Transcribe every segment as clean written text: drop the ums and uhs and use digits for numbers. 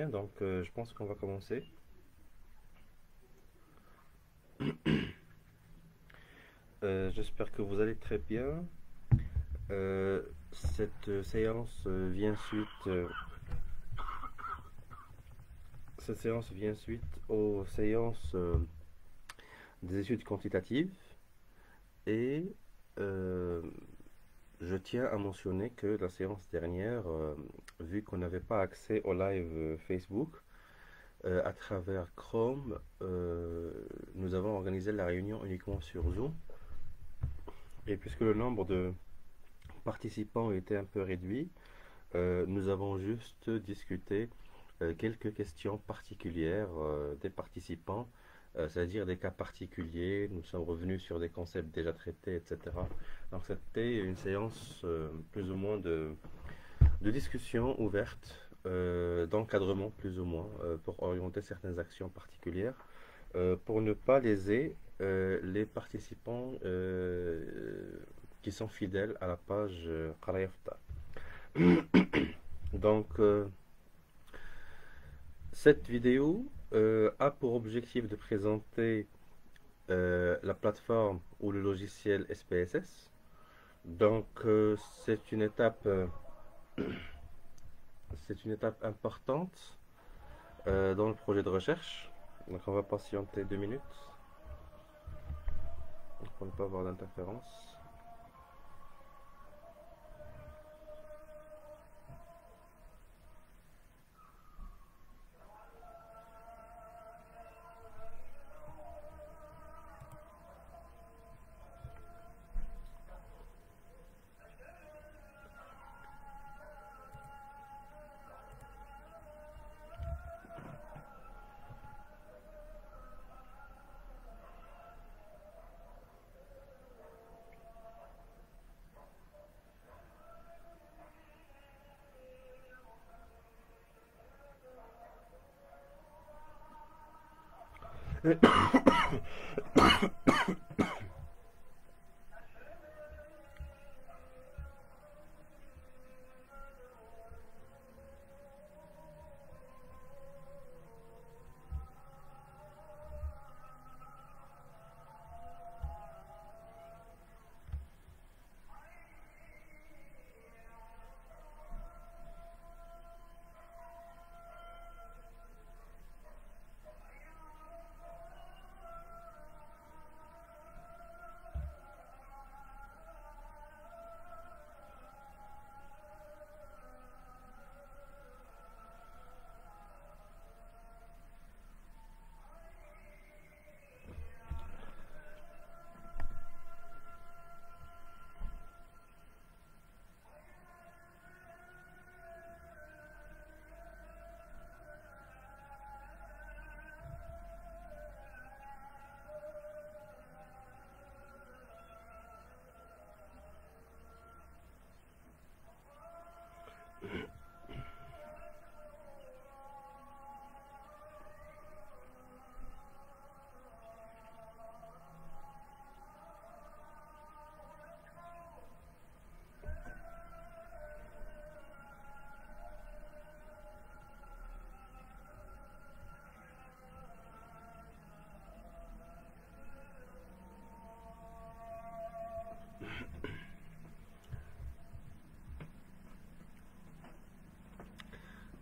Bien, donc je pense qu'on va commencer. J'espère que vous allez très bien. Cette séance vient suite aux séances des études quantitatives et euh, je tiens à mentionner que la séance dernière, vu qu'on n'avait pas accès au live Facebook, à travers Chrome, nous avons organisé la réunion uniquement sur Zoom. Et puisque le nombre de participants était un peu réduit, nous avons juste discuté quelques questions particulières des participants, c'est-à-dire des cas particuliers. Nous sommes revenus sur des concepts déjà traités, etc. Donc c'était une séance plus ou moins de discussion ouverte, d'encadrement plus ou moins, pour orienter certaines actions particulières, pour ne pas léser les participants qui sont fidèles à la page Qarayafta. Donc, cette vidéo a pour objectif de présenter la plateforme ou le logiciel SPSS. Donc, c'est une étape importante dans le projet de recherche. Donc, on va patienter 2 minutes pour ne pas avoir d'interférence.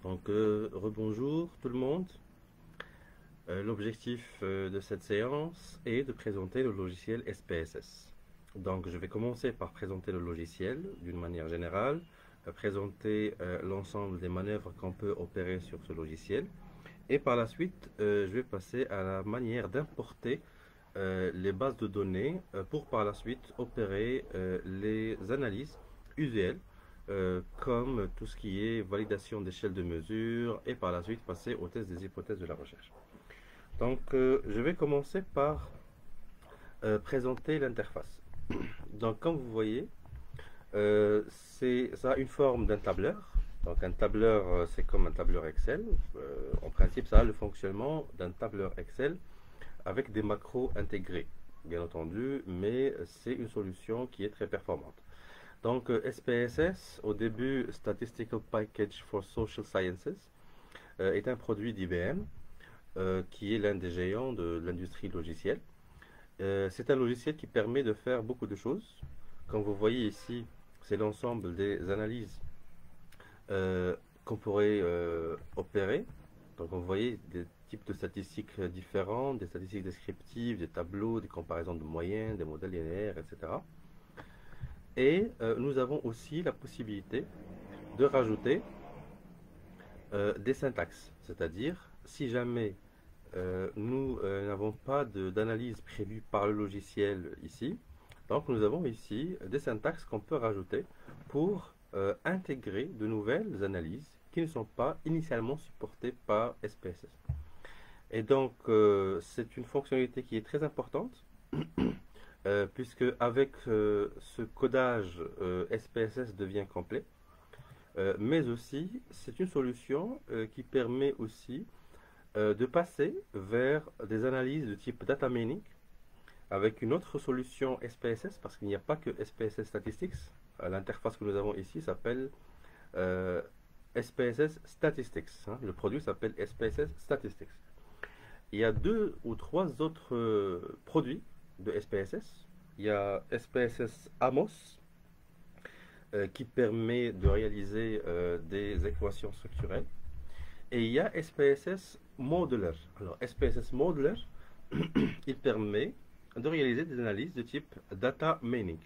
Donc, rebonjour tout le monde. L'objectif de cette séance est de présenter le logiciel SPSS. Donc, je vais commencer par présenter le logiciel d'une manière générale, présenter l'ensemble des manœuvres qu'on peut opérer sur ce logiciel. Et par la suite, je vais passer à la manière d'importer les bases de données pour par la suite opérer les analyses usuelles comme tout ce qui est validation d'échelle de mesure et par la suite passer au test des hypothèses de la recherche. Donc je vais commencer par présenter l'interface. Donc comme vous voyez, ça a une forme d'un tableur. Donc un tableur, c'est comme un tableur Excel. En principe, ça a le fonctionnement d'un tableur Excel avec des macros intégrés, bien entendu, mais c'est une solution qui est très performante. Donc SPSS, au début Statistical Package for Social Sciences, est un produit d'IBM, qui est l'un des géants de l'industrie logicielle. C'est un logiciel qui permet de faire beaucoup de choses. Comme vous voyez ici, c'est l'ensemble des analyses euh, qu'on pourrait opérer. Donc vous voyez des types de statistiques différents, des statistiques descriptives, des tableaux, des comparaisons de moyennes, des modèles linéaires, etc. Et nous avons aussi la possibilité de rajouter des syntaxes. C'est-à-dire, si jamais nous n'avons pas d'analyse prévue par le logiciel ici, donc nous avons ici des syntaxes qu'on peut rajouter pour intégrer de nouvelles analyses qui ne sont pas initialement supportées par SPSS. Et donc c'est une fonctionnalité qui est très importante puisque avec ce codage SPSS devient complet, mais aussi c'est une solution qui permet aussi de passer vers des analyses de type data mining avec une autre solution SPSS, parce qu'il n'y a pas que SPSS Statistics. L'interface que nous avons ici s'appelle SPSS Statistics, hein. Le produit s'appelle SPSS Statistics. Il y a 2 ou 3 autres produits de SPSS. Il y a SPSS Amos, qui permet de réaliser des équations structurelles. Et il y a SPSS Modeler. Alors, SPSS Modeler, il permet de réaliser des analyses de type data mining,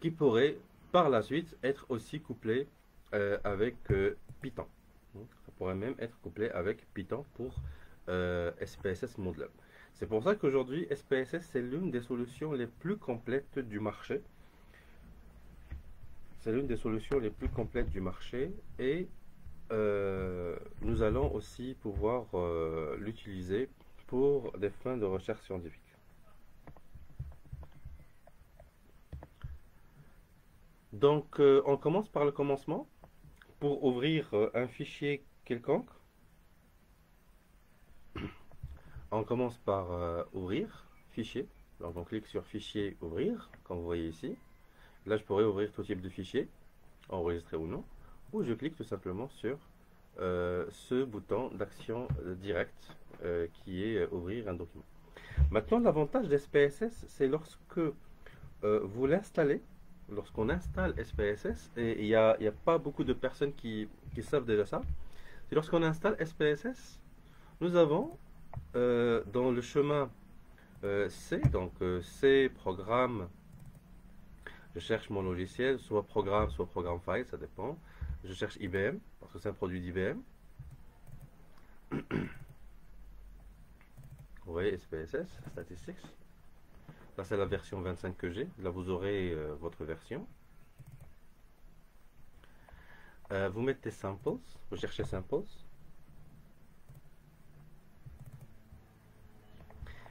qui pourraient par la suite être aussi couplées avec Python. Donc, ça pourrait même être couplé avec Python pour SPSS Modeler. C'est pour ça qu'aujourd'hui, SPSS, c'est l'une des solutions les plus complètes du marché. C'est l'une des solutions les plus complètes du marché et nous allons aussi pouvoir l'utiliser pour des fins de recherche scientifique. Donc, on commence par le commencement. Pour ouvrir un fichier quelconque, on commence par ouvrir, fichier. Donc, on clique sur fichier, ouvrir, comme vous voyez ici. Là, je pourrais ouvrir tout type de fichier, enregistrer ou non. Ou je clique tout simplement sur ce bouton d'action directe qui est ouvrir un document. Maintenant, l'avantage d'SPSS, c'est lorsque vous l'installez, lorsqu'on installe SPSS, et il n'y a pas beaucoup de personnes qui savent déjà ça, c'est lorsqu'on installe SPSS, nous avons dans le chemin C, donc C, programme, je cherche mon logiciel, soit programme file, ça dépend. Je cherche IBM, parce que c'est un produit d'IBM. Vous voyez, SPSS, Statistics. Là, c'est la version 25 que j'ai. Là, vous aurez votre version. Vous mettez Samples, vous cherchez Samples.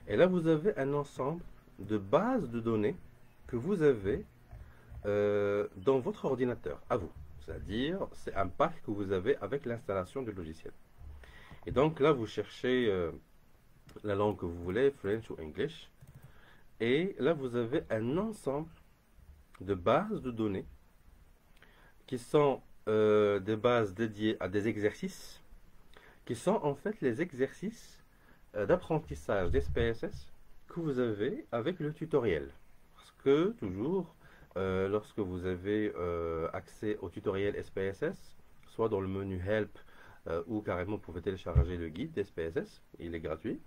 Et là, vous avez un ensemble de bases de données que vous avez dans votre ordinateur, à vous. C'est-à-dire, c'est un pack que vous avez avec l'installation du logiciel. Et donc là, vous cherchez la langue que vous voulez, French ou English. Et là, vous avez un ensemble de bases de données qui sont des bases dédiées à des exercices, qui sont en fait les exercices d'apprentissage d'SPSS que vous avez avec le tutoriel. Parce que toujours, lorsque vous avez accès au tutoriel SPSS, soit dans le menu Help ou carrément vous pouvez télécharger le guide d'SPSS, il est gratuit.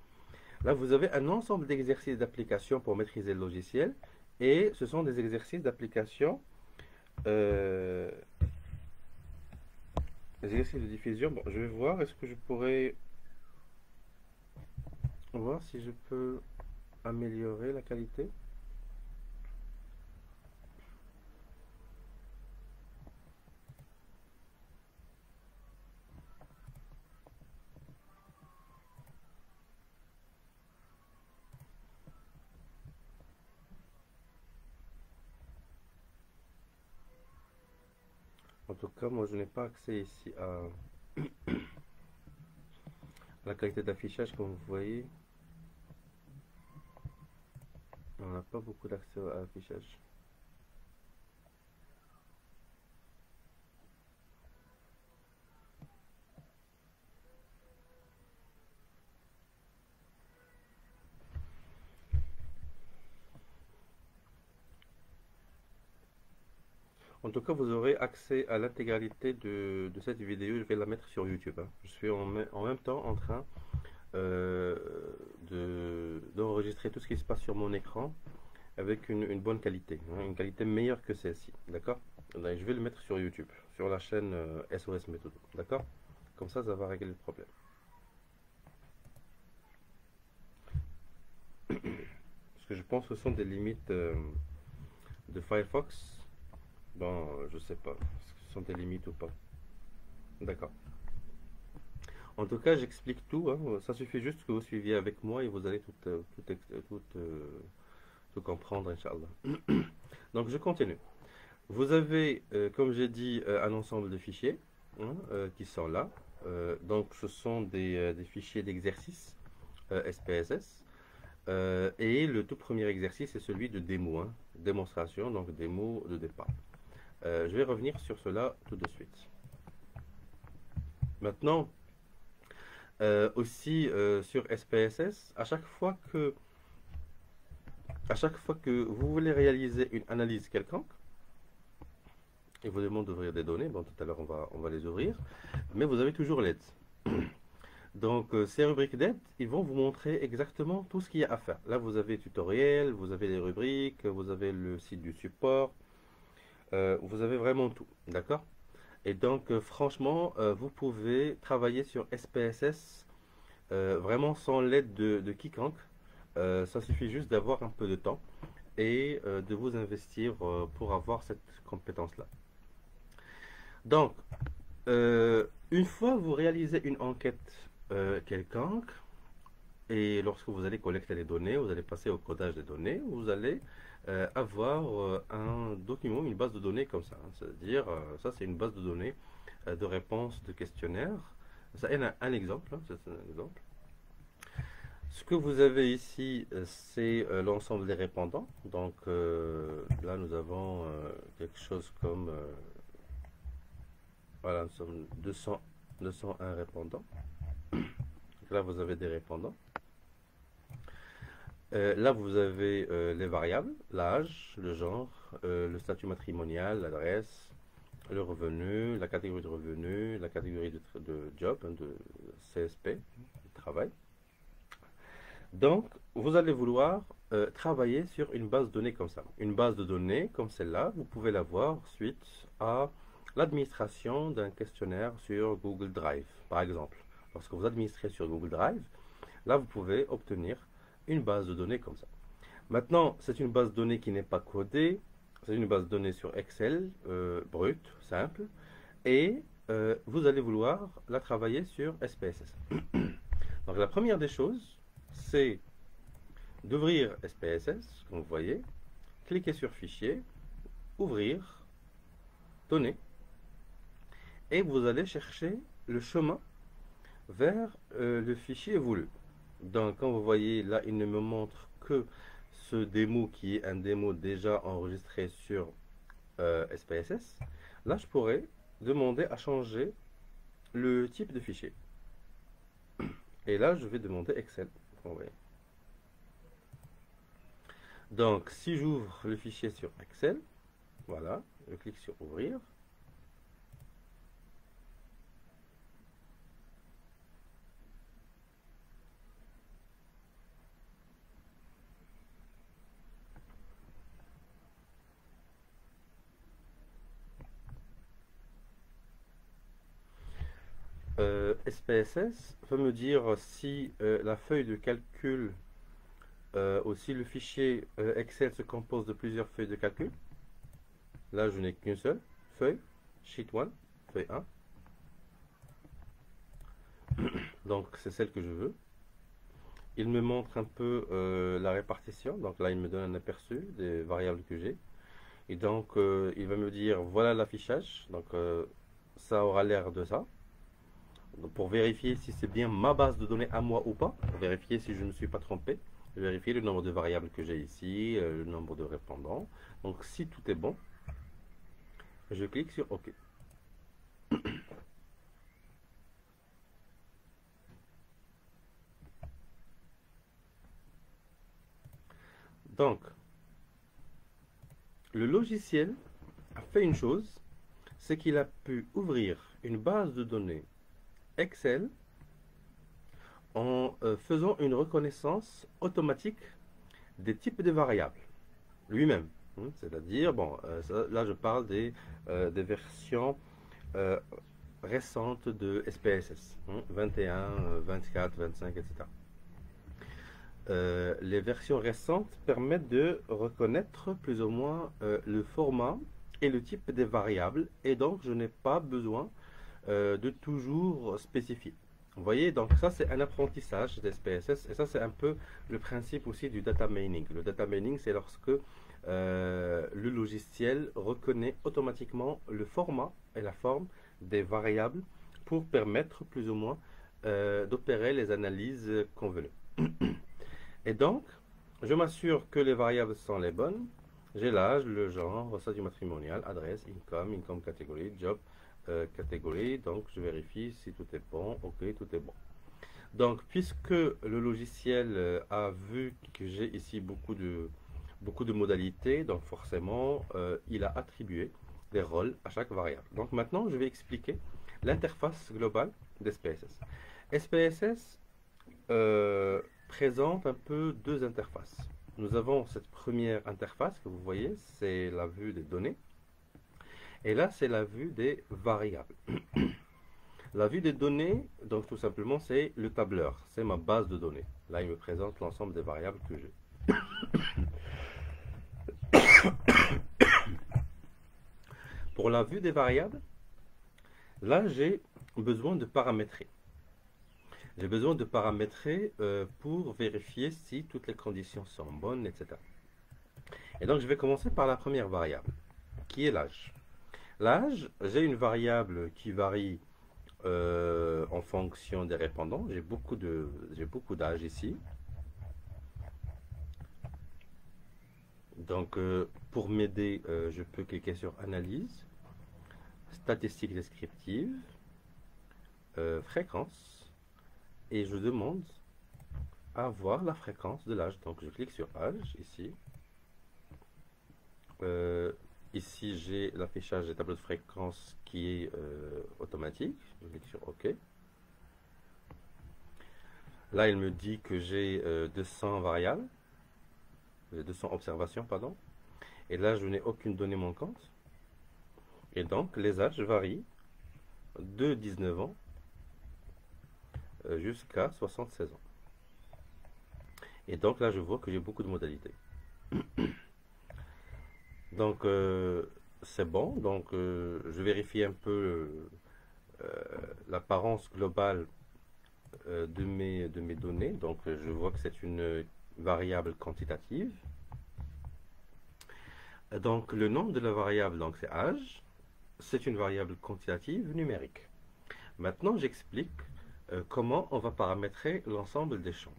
Là, vous avez un ensemble d'exercices d'application pour maîtriser le logiciel et ce sont des exercices d'application, des exercices de diffusion. Bon, je vais voir, est-ce que je pourrais voir si je peux améliorer la qualité. En tout cas, moi je n'ai pas accès ici à la qualité d'affichage comme vous voyez. On n'a pas beaucoup d'accès à l'affichage. En tout cas, vous aurez accès à l'intégralité de cette vidéo. Je vais la mettre sur YouTube, hein. Je suis en même temps en train euh, d'enregistrer tout ce qui se passe sur mon écran avec une bonne qualité, hein, une qualité meilleure que celle-ci. D'accord? Donc, je vais le mettre sur YouTube, sur la chaîne SOS Méthode. D'accord? Comme ça va régler le problème. Parce que je pense que ce sont des limites de Firefox. Bon, je sais pas. Est-ce que ce sont des limites ou pas? D'accord. En tout cas, j'explique tout, hein. Ça suffit juste que vous suiviez avec moi et vous allez tout comprendre, Inch'Allah. Donc, je continue. Vous avez, comme j'ai dit, un ensemble de fichiers, hein, qui sont là. Donc, ce sont des fichiers d'exercice SPSS. Et le tout premier exercice est celui de démo, hein, démonstration, donc démo de départ. Je vais revenir sur cela tout de suite. Maintenant, aussi sur SPSS, à chaque fois que vous voulez réaliser une analyse quelconque, il vous demande d'ouvrir des données. Bon, tout à l'heure, on va les ouvrir. Mais vous avez toujours l'aide. Donc, ces rubriques d'aide, ils vont vous montrer exactement tout ce qu'il y a à faire. Là, vous avez tutoriel, vous avez les rubriques, vous avez le site du support. Vous avez vraiment tout. D'accord? Et donc, franchement, vous pouvez travailler sur SPSS vraiment sans l'aide de quiconque. Ça suffit juste d'avoir un peu de temps et de vous investir pour avoir cette compétence-là. Donc, une fois vous réalisez une enquête quelconque, et lorsque vous allez collecter les données, vous allez passer au codage des données, vous allez avoir un document, une base de données comme ça, hein. C'est-à-dire, ça c'est une base de données de réponses de questionnaires. Ça est un exemple, hein, c'est un exemple. Ce que vous avez ici, c'est l'ensemble des répondants. Donc là, nous avons quelque chose comme voilà, nous sommes 201 répondants. Donc là, vous avez des répondants. Là, vous avez les variables, l'âge, le genre, le statut matrimonial, l'adresse, le revenu, la catégorie de revenu, la catégorie de job, hein, de CSP, de travail. Donc, vous allez vouloir travailler sur une base de données comme ça. Une base de données comme celle-là, vous pouvez l'avoir suite à l'administration d'un questionnaire sur Google Drive, par exemple. Lorsque vous administrez sur Google Drive, là, vous pouvez obtenir une base de données comme ça. Maintenant, c'est une base de données qui n'est pas codée, c'est une base de données sur Excel, brute, simple, et vous allez vouloir la travailler sur SPSS. Donc, la première des choses, c'est d'ouvrir SPSS, comme vous voyez, cliquez sur Fichier, Ouvrir, Données, et vous allez chercher le chemin vers le fichier voulu. Donc, comme vous voyez, là, il ne me montre que ce démo qui est un démo déjà enregistré sur SPSS. Là, je pourrais demander à changer le type de fichier. Et là, je vais demander Excel. Vous voyez. Donc, si j'ouvre le fichier sur Excel, voilà, je clique sur Ouvrir. SPSS va me dire si la feuille de calcul ou si le fichier Excel se compose de plusieurs feuilles de calcul. Là, je n'ai qu'une seule feuille, Sheet 1, feuille 1. Donc, c'est celle que je veux. Il me montre un peu la répartition. Donc là, il me donne un aperçu des variables que j'ai. Et donc, il va me dire, voilà l'affichage. Donc, ça aura l'air de ça. Donc, pour vérifier si c'est bien ma base de données à moi ou pas, pour vérifier si je ne me suis pas trompé, vérifier le nombre de variables que j'ai ici, le nombre de répondants. Donc, si tout est bon, je clique sur OK. Donc, le logiciel a fait une chose, c'est qu'il a pu ouvrir une base de données Excel en faisant une reconnaissance automatique des types de variables lui-même. C'est-à-dire, bon, là je parle des versions euh, récentes de SPSS, 21, 24, 25, etc. Les versions récentes permettent de reconnaître plus ou moins le format et le type des variables, et donc je n'ai pas besoin de toujours spécifier. Vous voyez, donc ça c'est un apprentissage des SPSS, et ça c'est un peu le principe aussi du data mining. Le data mining, c'est lorsque le logiciel reconnaît automatiquement le format et la forme des variables pour permettre plus ou moins d'opérer les analyses convenues. Et donc, je m'assure que les variables sont les bonnes. J'ai l'âge, le genre, statut matrimonial, adresse, income catégorie, job catégorie. Donc, je vérifie si tout est bon. Ok, tout est bon. Donc, puisque le logiciel a vu que j'ai ici beaucoup de modalités, donc forcément, il a attribué des rôles à chaque variable. Donc, maintenant, je vais expliquer l'interface globale d'SPSS. SPSS présente un peu deux interfaces. Nous avons cette première interface que vous voyez, c'est la vue des données. Et là, c'est la vue des variables. La vue des données, donc tout simplement, c'est le tableur. C'est ma base de données. Là, il me présente l'ensemble des variables que j'ai. Pour la vue des variables, là, j'ai besoin de paramétrer. J'ai besoin de paramétrer pour vérifier si toutes les conditions sont bonnes, etc. Et donc, je vais commencer par la première variable, qui est l'âge. L'âge, j'ai une variable qui varie en fonction des répondants. J'ai beaucoup d'âge ici. Donc, pour m'aider, je peux cliquer sur Analyse, Statistiques descriptives, Fréquence. Et je demande à voir la fréquence de l'âge. Donc je clique sur âge ici. Ici j'ai l'affichage des tableaux de fréquence qui est automatique. Je clique sur OK. Là il me dit que j'ai 200 variables, 200 observations, pardon. Et là je n'ai aucune donnée manquante. Et donc les âges varient de 19 ans jusqu'à 76 ans. Et donc là, je vois que j'ai beaucoup de modalités. Donc, c'est bon. Donc, je vérifie un peu l'apparence globale de mes données. Donc, je vois que c'est une variable quantitative. Donc, le nom de la variable, donc c'est âge. C'est une variable quantitative numérique. Maintenant, j'explique comment on va paramétrer l'ensemble des champs.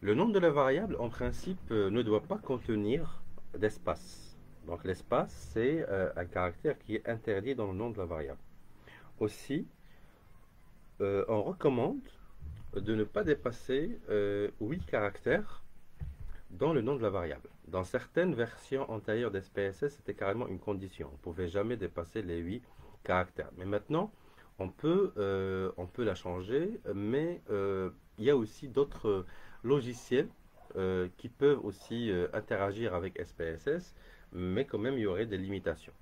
Le nom de la variable, en principe, ne doit pas contenir d'espace. Donc l'espace, c'est un caractère qui est interdit dans le nom de la variable. Aussi, on recommande de ne pas dépasser 8 caractères dans le nom de la variable. Dans certaines versions antérieures d'SPSS, c'était carrément une condition. On ne pouvait jamais dépasser les 8 caractères. Mais maintenant, on peut la changer, mais il y a aussi d'autres logiciels qui peuvent aussi interagir avec SPSS, mais quand même il y aurait des limitations.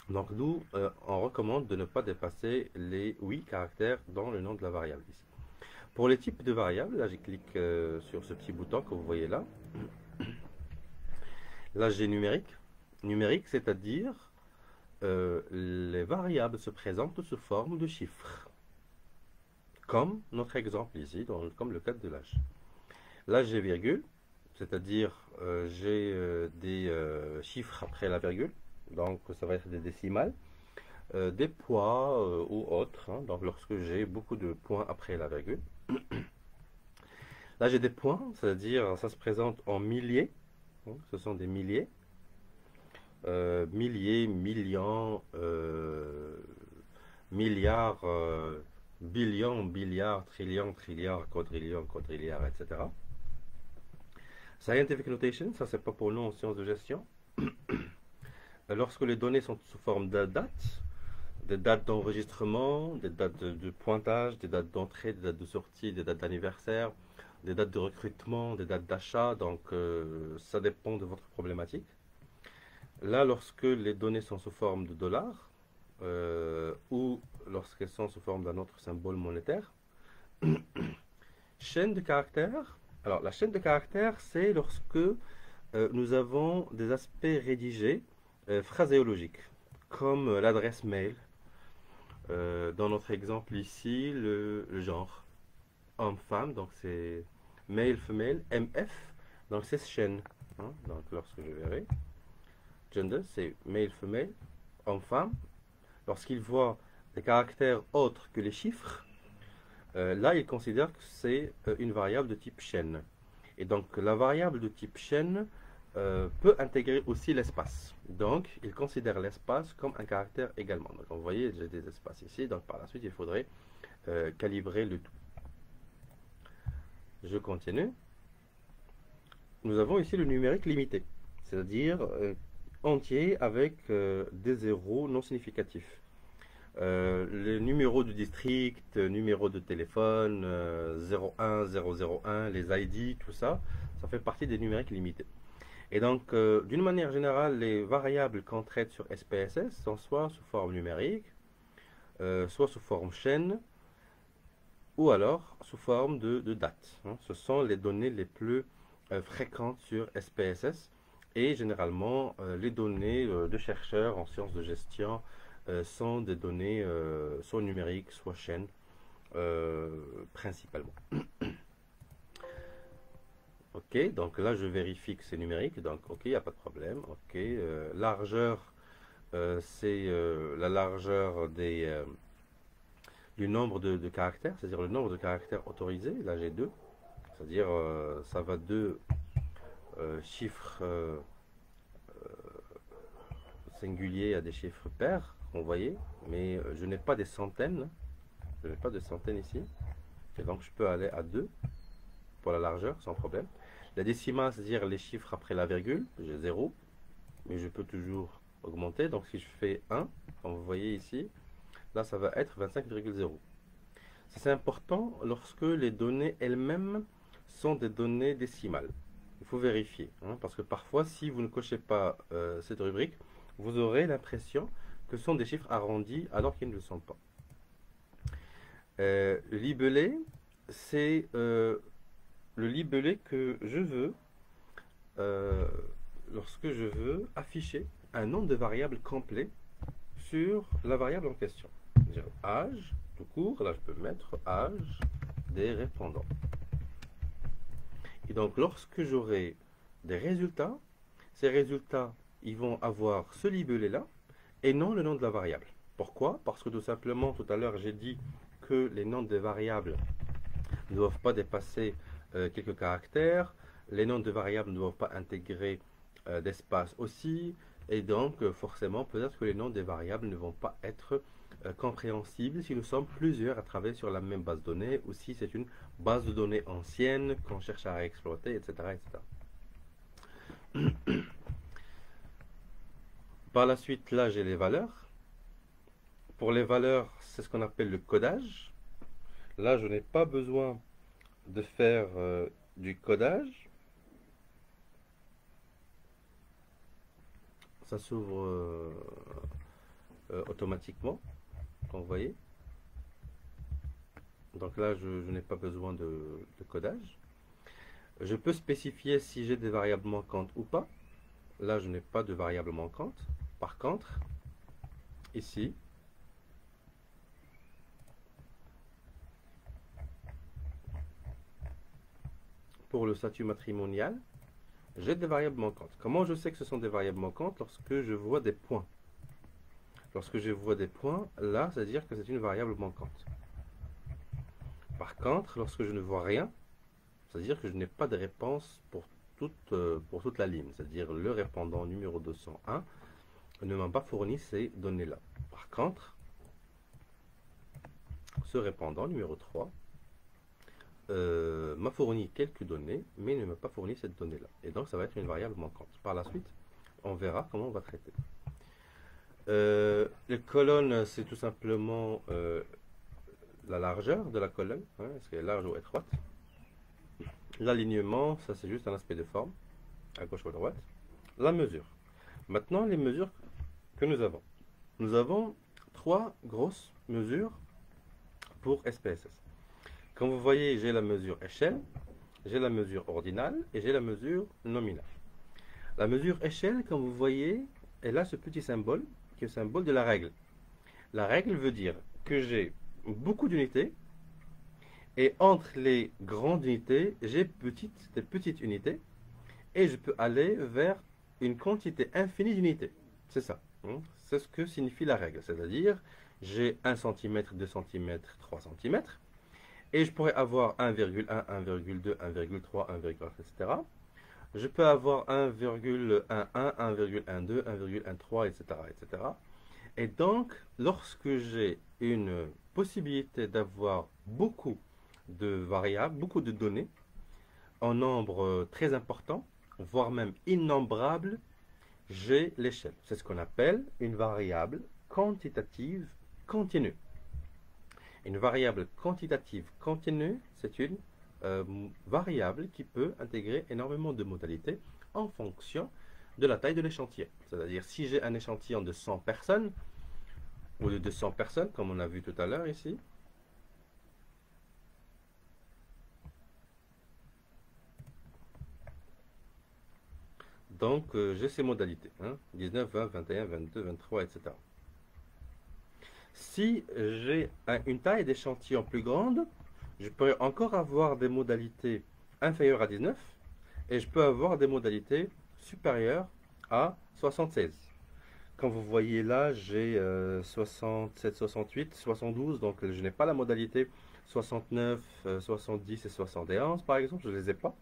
Donc nous, on recommande de ne pas dépasser les 8 caractères dans le nom de la variable ici. Pour les types de variables, là je clique sur ce petit bouton que vous voyez là. Là j'ai numérique. Numérique, c'est-à-dire les variables se présentent sous forme de chiffres, comme notre exemple ici, comme le cas de l'âge. Là, j'ai virgule, c'est-à-dire j'ai des chiffres après la virgule, donc ça va être des décimales, des poids ou autres, donc lorsque j'ai beaucoup de points après la virgule. Là, j'ai des points, c'est-à-dire ça se présente en milliers, ce sont des milliers. Milliers, millions, milliards, billions, billiards, trillions, trilliards, quadrillions, quadrilliards, etc. Scientific notation, ça c'est pas pour nous en sciences de gestion. Lorsque les données sont sous forme de dates, des dates d'enregistrement, des dates de pointage, des dates d'entrée, des dates de sortie, des dates d'anniversaire, des dates de recrutement, des dates d'achat, donc ça dépend de votre problématique. Là, lorsque les données sont sous forme de dollars, ou lorsqu'elles sont sous forme d'un autre symbole monétaire, chaîne de caractères. Alors, la chaîne de caractères, c'est lorsque nous avons des aspects rédigés phraséologiques, comme l'adresse mail. Dans notre exemple ici, le genre homme-femme, donc c'est male, female, MF, donc c'est chaîne. Hein. Donc, lorsque je verrai, gender, c'est male, female, homme-femme. Lorsqu'il voit des caractères autres que les chiffres, là, il considère que c'est une variable de type chaîne. Et donc, la variable de type chaîne peut intégrer aussi l'espace. Donc, il considère l'espace comme un caractère également. Donc, vous voyez, j'ai des espaces ici. Donc, par la suite, il faudrait calibrer le tout. Je continue. Nous avons ici le numérique limité, c'est-à-dire entier avec des zéros non significatifs. Les numéros du district, numéro de téléphone, 01, 001, les ID, tout ça, ça fait partie des numériques limités. Et donc, d'une manière générale, les variables qu'on traite sur SPSS sont soit sous forme numérique, soit sous forme chaîne, ou alors sous forme de date. Hein. Ce sont les données les plus fréquentes sur SPSS et généralement les données de chercheurs en sciences de gestion sont des données soit numériques, soit chaînes, principalement. Ok, donc là je vérifie que c'est numérique, donc ok, il n'y a pas de problème. Ok, largeur, c'est la largeur du nombre de caractères, c'est-à-dire le nombre de caractères autorisés. Là j'ai deux, c'est-à-dire ça va de chiffres singuliers à des chiffres pairs, vous voyez, mais je n'ai pas des centaines, je n'ai pas de centaines ici, et donc je peux aller à 2 pour la largeur sans problème. La décimale, c'est-à-dire les chiffres après la virgule, j'ai 0, mais je peux toujours augmenter, donc si je fais 1, comme vous voyez ici, là ça va être 25,0. C'est important lorsque les données elles-mêmes sont des données décimales. Il faut vérifier, hein, parce que parfois si vous ne cochez pas cette rubrique, vous aurez l'impression que ce sont des chiffres arrondis alors qu'ils ne le sont pas. Le libellé, c'est le libellé que je veux lorsque je veux afficher un nombre de variables complet sur la variable en question. Âge, tout court, là je peux mettre âge des répondants. Et donc lorsque j'aurai des résultats, ces résultats ils vont avoir ce libellé là et non le nom de la variable. Pourquoi? Parce que tout simplement tout à l'heure j'ai dit que les noms des variables ne doivent pas dépasser quelques caractères, les noms de variables ne doivent pas intégrer d'espace aussi, et donc forcément peut-être que les noms des variables ne vont pas être compréhensibles si nous sommes plusieurs à travailler sur la même base de données, ou si c'est une base de données ancienne qu'on cherche à exploiter, etc., etc. Par la suite, là j'ai les valeurs. Pour les valeurs, c'est ce qu'on appelle le codage. Là, je n'ai pas besoin de faire du codage. Ça s'ouvre automatiquement, comme vous voyez. Donc là, je n'ai pas besoin de codage. Je peux spécifier si j'ai des variables manquantes ou pas. Là, je n'ai pas de variables manquantes. Par contre, ici, pour le statut matrimonial, j'ai des variables manquantes. Comment je sais que ce sont des variables manquantes? Lorsque je vois des points. Lorsque je vois des points, là, c'est-à-dire que c'est une variable manquante. Par contre, lorsque je ne vois rien, c'est-à-dire que je n'ai pas de réponse pour toute la ligne. C'est-à-dire le répondant numéro 201 ne m'a pas fourni ces données-là. Par contre, ce répondant numéro 3 m'a fourni quelques données, mais ne m'a pas fourni cette donnée-là. Et donc, ça va être une variable manquante. Par la suite, on verra comment on va traiter. Les colonnes, c'est tout simplement la largeur de la colonne, hein, est-ce qu'elle est large ou étroite. L'alignement, ça c'est juste un aspect de forme, à gauche ou à droite. La mesure. Maintenant, les mesures que nous avons. Nous avons trois grosses mesures pour SPSS. Comme vous voyez, j'ai la mesure échelle, j'ai la mesure ordinale et j'ai la mesure nominale. La mesure échelle, comme vous voyez, elle a ce petit symbole qui est le symbole de la règle. La règle veut dire que j'ai beaucoup d'unités et entre les grandes unités, j'ai des petites unités et je peux aller vers une quantité infinie d'unités. C'est ça. C'est ce que signifie la règle. C'est-à-dire, j'ai 1 cm, 2 cm, 3 cm et je pourrais avoir 1,1, 1,2, 1,3, 1,4, etc. Je peux avoir 1,11, 1,12, 1,13, etc., etc. Et donc, lorsque j'ai une possibilité d'avoir beaucoup de variables, beaucoup de données, en nombre très important, voire même innombrable, j'ai l'échelle. C'est ce qu'on appelle une variable quantitative continue. Une variable quantitative continue, c'est une variable qui peut intégrer énormément de modalités en fonction de la taille de l'échantillon. C'est-à-dire, si j'ai un échantillon de 100 personnes, ou de 200 personnes, comme on a vu tout à l'heure ici, donc j'ai ces modalités, 19, 20, 21, 22, 23, etc. Si j'ai une taille d'échantillon plus grande, je peux encore avoir des modalités inférieures à 19 et je peux avoir des modalités supérieures à 76. Comme vous voyez là, j'ai 67, 68, 72, donc je n'ai pas la modalité 69, 70 et 71 par exemple, je ne les ai pas.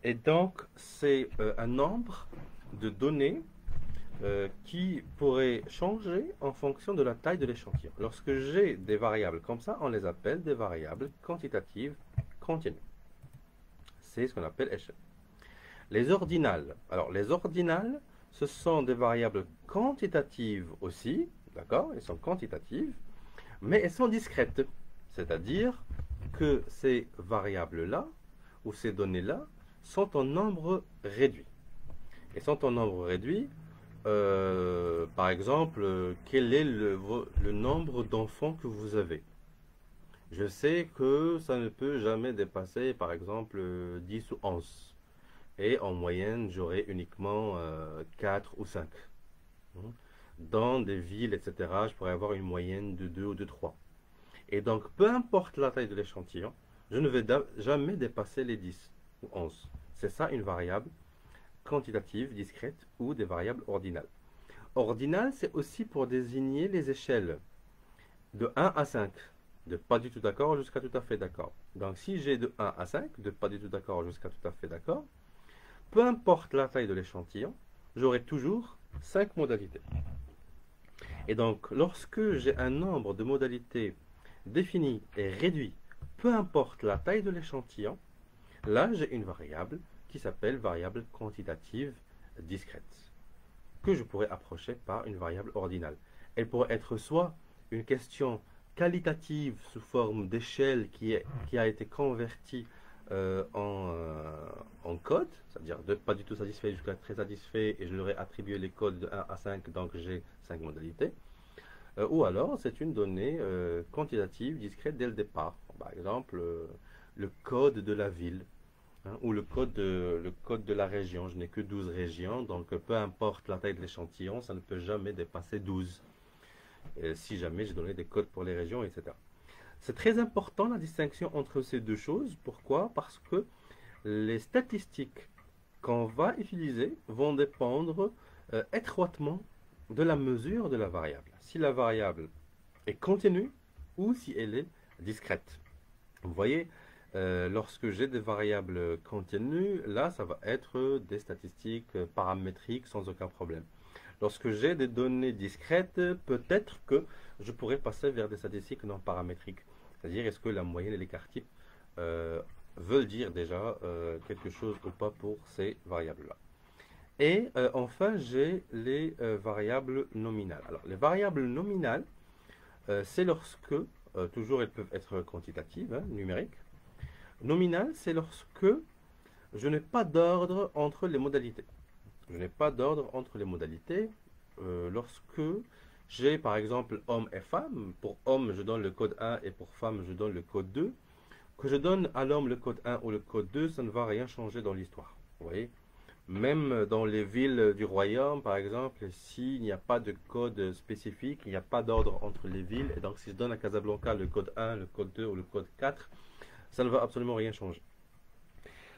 Et donc c'est un nombre de données qui pourrait changer en fonction de la taille de l'échantillon. Lorsque j'ai des variables comme ça, on les appelle des variables quantitatives continues. C'est ce qu'on appelle échelle. Les ordinales. Alors, les ordinales, ce sont des variables quantitatives aussi, d'accord? Elles sont quantitatives, mais elles sont discrètes. C'est-à-dire que ces variables-là, ou ces données-là, sont en nombre réduit. Et sont en nombre réduit. Par exemple, quel est le nombre d'enfants que vous avez? Je sais que ça ne peut jamais dépasser, par exemple, 10 ou 11. Et en moyenne, j'aurai uniquement 4 ou 5. Dans des villes, etc., je pourrais avoir une moyenne de 2 ou de 3. Et donc, peu importe la taille de l'échantillon, je ne vais jamais dépasser les 10 ou 11. C'est ça une variable quantitative, discrète ou des variables ordinales. Ordinal, c'est aussi pour désigner les échelles de 1 à 5, de pas du tout d'accord jusqu'à tout à fait d'accord. Donc si j'ai de 1 à 5, de pas du tout d'accord jusqu'à tout à fait d'accord, peu importe la taille de l'échantillon, j'aurai toujours 5 modalités. Et donc lorsque j'ai un nombre de modalités défini et réduit, peu importe la taille de l'échantillon, là j'ai une variable qui s'appelle variable quantitative discrète, que je pourrais approcher par une variable ordinale. Elle pourrait être soit une question qualitative sous forme d'échelle qui a été convertie en code, c'est-à-dire de pas du tout satisfait jusqu'à très satisfait, et je leur ai attribué les codes de 1 à 5, donc j'ai 5 modalités. Ou alors c'est une donnée quantitative discrète dès le départ. Par exemple, le code de la ville. Ou le code de la région. Je n'ai que 12 régions, donc peu importe la taille de l'échantillon, ça ne peut jamais dépasser 12. Si jamais j'ai donné des codes pour les régions, etc. C'est très important la distinction entre ces deux choses. Pourquoi? Parce que les statistiques qu'on va utiliser vont dépendre étroitement de la mesure de la variable. Si la variable est continue ou si elle est discrète. Vous voyez, lorsque j'ai des variables continues, là, ça va être des statistiques paramétriques sans aucun problème. Lorsque j'ai des données discrètes, peut-être que je pourrais passer vers des statistiques non paramétriques. C'est-à-dire, est-ce que la moyenne et l'écart type veulent dire déjà quelque chose ou pas pour ces variables-là. Et enfin, j'ai les variables nominales. Alors, les variables nominales, c'est lorsque, toujours elles peuvent être quantitatives, hein, numériques. Nominales, c'est lorsque je n'ai pas d'ordre entre les modalités. Je n'ai pas d'ordre entre les modalités lorsque j'ai par exemple homme et femme. Pour homme, je donne le code 1 et pour femme, je donne le code 2. Que je donne à l'homme le code 1 ou le code 2, ça ne va rien changer dans l'histoire. Vous voyez? Même dans les villes du royaume, par exemple, s'il n'y a pas de code spécifique, il n'y a pas d'ordre entre les villes, et donc si je donne à Casablanca le code 1, le code 2 ou le code 4, ça ne va absolument rien changer.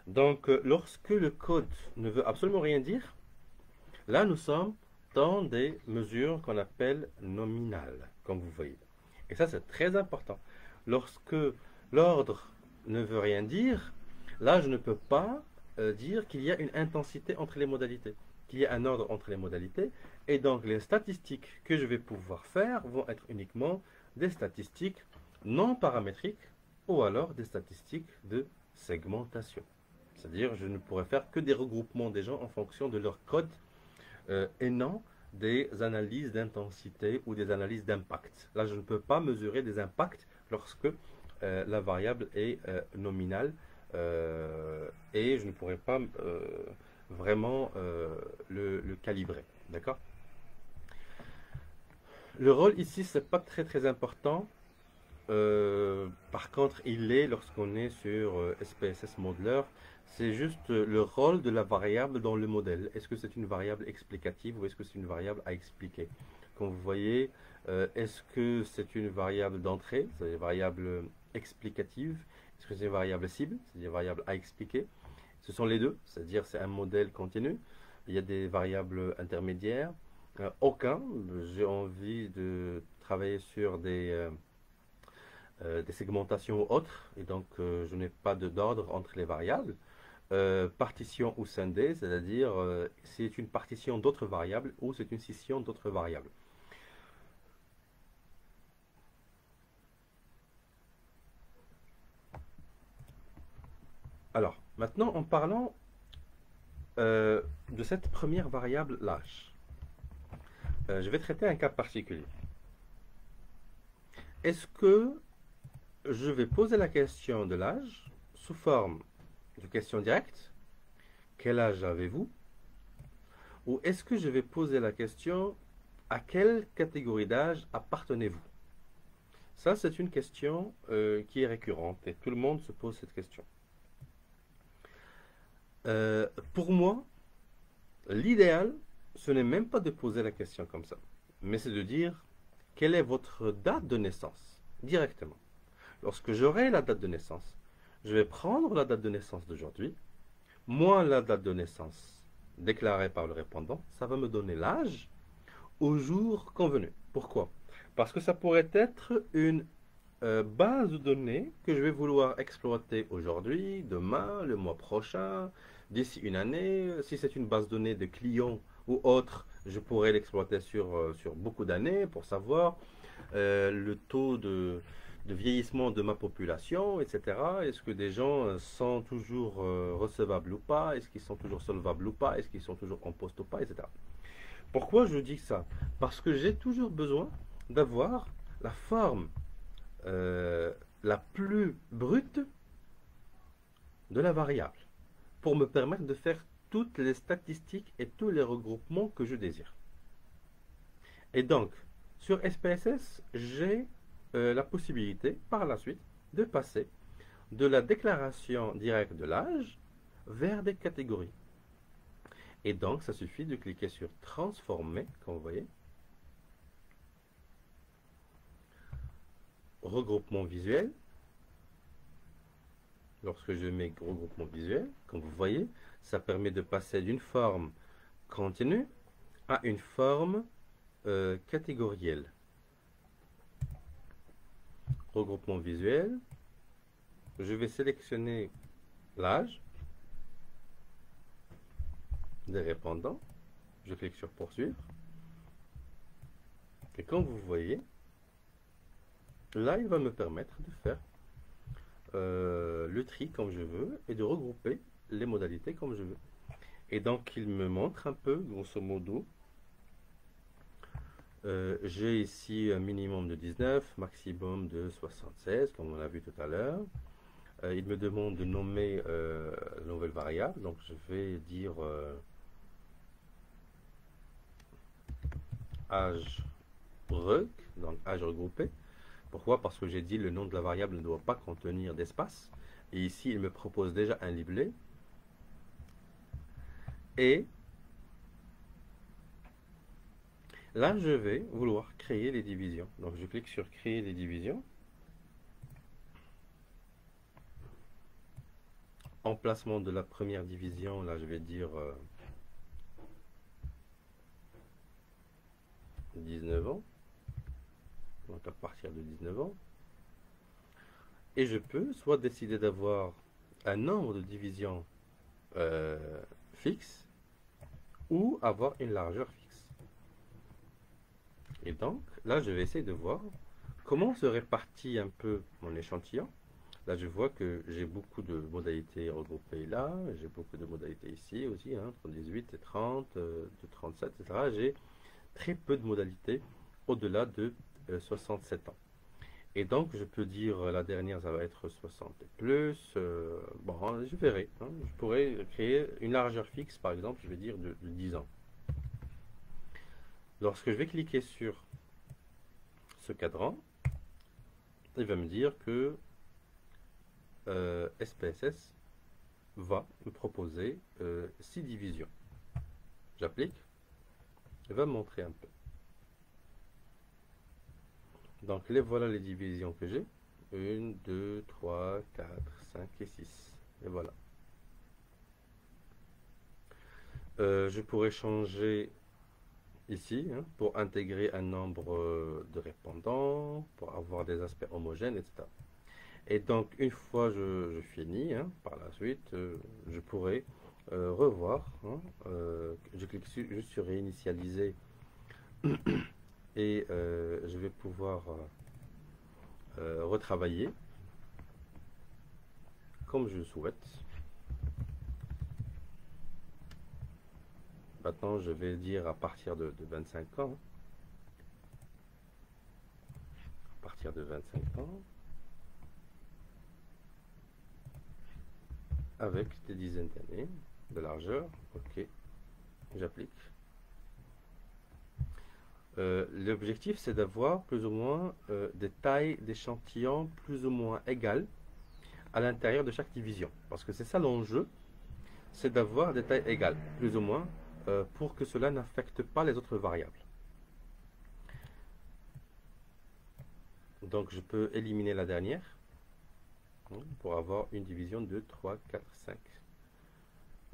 Donc, lorsque le code ne veut absolument rien dire, là nous sommes dans des mesures qu'on appelle nominales, comme vous voyez. Et ça, c'est très important. Lorsque l'ordre ne veut rien dire, là, je ne peux pas dire qu'il y a une intensité entre les modalités, qu'il y a un ordre entre les modalités, et donc les statistiques que je vais pouvoir faire vont être uniquement des statistiques non paramétriques ou alors des statistiques de segmentation. C'est-à-dire, je ne pourrais faire que des regroupements des gens en fonction de leur code et non des analyses d'intensité ou des analyses d'impact. Là, je ne peux pas mesurer des impacts lorsque la variable est nominale et je ne pourrais pas vraiment le calibrer. D'accord? Le rôle ici, c'est pas très important. Par contre, il est lorsqu'on est sur SPSS Modeler. C'est juste le rôle de la variable dans le modèle. Est-ce que c'est une variable explicative ou est-ce que c'est une variable à expliquer? Comme vous voyez, est-ce que c'est une variable d'entrée, c'est une variable explicative? Est-ce que c'est une variable cible, c'est une variable à expliquer? Ce sont les deux, c'est-à-dire c'est un modèle continu. Il y a des variables intermédiaires. Aucun. J'ai envie de travailler sur des segmentations ou autres, et donc je n'ai pas d'ordre entre les variables. Partition ou scindé, c'est-à-dire c'est une partition d'autres variables ou c'est une scission d'autres variables. Alors, maintenant en parlant de cette première variable, l'âge, je vais traiter un cas particulier. Est-ce que je vais poser la question de l'âge sous forme de question directe? Quel âge avez-vous? Ou est-ce que je vais poser la question à quelle catégorie d'âge appartenez-vous? Ça, c'est une question qui est récurrente et tout le monde se pose cette question. Pour moi, l'idéal, ce n'est même pas de poser la question comme ça, mais c'est de dire quelle est votre date de naissance directement. Lorsque j'aurai la date de naissance, je vais prendre la date de naissance d'aujourd'hui, moins la date de naissance déclarée par le répondant, ça va me donner l'âge au jour convenu. Pourquoi? Parce que ça pourrait être une base de données que je vais vouloir exploiter aujourd'hui, demain, le mois prochain, d'ici une année. Si c'est une base de données de clients ou autre, je pourrais l'exploiter sur beaucoup d'années pour savoir le taux de vieillissement de ma population, etc. Est-ce que des gens sont toujours recevables ou pas? Est-ce qu'ils sont toujours solvables ou pas? Est-ce qu'ils sont toujours en poste ou pas? Etc. Pourquoi je dis ça? Parce que j'ai toujours besoin d'avoir la forme la plus brute de la variable pour me permettre de faire toutes les statistiques et tous les regroupements que je désire. Et donc, sur SPSS, j'ai la possibilité par la suite de passer de la déclaration directe de l'âge vers des catégories. Et donc, ça suffit de cliquer sur transformer, comme vous voyez. Regroupement visuel. Lorsque je mets regroupement visuel, comme vous voyez, ça permet de passer d'une forme continue à une forme catégorielle. Regroupement visuel. Je vais sélectionner l'âge des répondants. Je clique sur poursuivre. Et comme vous voyez, là, il va me permettre de faire le tri comme je veux et de regrouper les modalités comme je veux. Et donc, il me montre un peu, grosso modo. J'ai ici un minimum de 19, maximum de 76, comme on l'a vu tout à l'heure. Il me demande de nommer la nouvelle variable, donc je vais dire âge reg, donc âge regroupé. Pourquoi? Parce que j'ai dit le nom de la variable ne doit pas contenir d'espace. Et ici, il me propose déjà un libellé. Et là, je vais vouloir créer les divisions. Donc, je clique sur créer les divisions. Emplacement de la première division, là, je vais dire 19 ans. Donc, à partir de 19 ans. Et je peux soit décider d'avoir un nombre de divisions fixe ou avoir une largeur fixe. Et donc, là, je vais essayer de voir comment se répartit un peu mon échantillon. Là, je vois que j'ai beaucoup de modalités regroupées là, j'ai beaucoup de modalités ici aussi, hein, entre 18 et 30, de 37, etc. J'ai très peu de modalités au-delà de 67 ans. Et donc, je peux dire la dernière, ça va être 60 et plus. Bon, je verrai. Hein. Je pourrais créer une largeur fixe, par exemple, je vais dire de 10 ans. Lorsque je vais cliquer sur ce cadran, il va me dire que SPSS va me proposer 6 divisions. J'applique, il va me montrer un peu. Donc voilà les divisions que j'ai. 1, 2, 3, 4, 5 et 6. Et voilà. Je pourrais changer ici hein, pour intégrer un nombre de répondants, pour avoir des aspects homogènes, etc. Et donc une fois je finis, hein, par la suite, je pourrais revoir. Hein, je clique juste sur réinitialiser et je vais pouvoir retravailler comme je le souhaite. Maintenant, je vais dire à partir de 25 ans. À partir de 25 ans. Avec des dizaines d'années de largeur. Ok. J'applique. L'objectif, c'est d'avoir plus ou moins des tailles d'échantillons plus ou moins égales à l'intérieur de chaque division. Parce que c'est ça l'enjeu, c'est d'avoir des tailles égales, plus ou moins, pour que cela n'affecte pas les autres variables. Donc je peux éliminer la dernière pour avoir une division de 3, 4,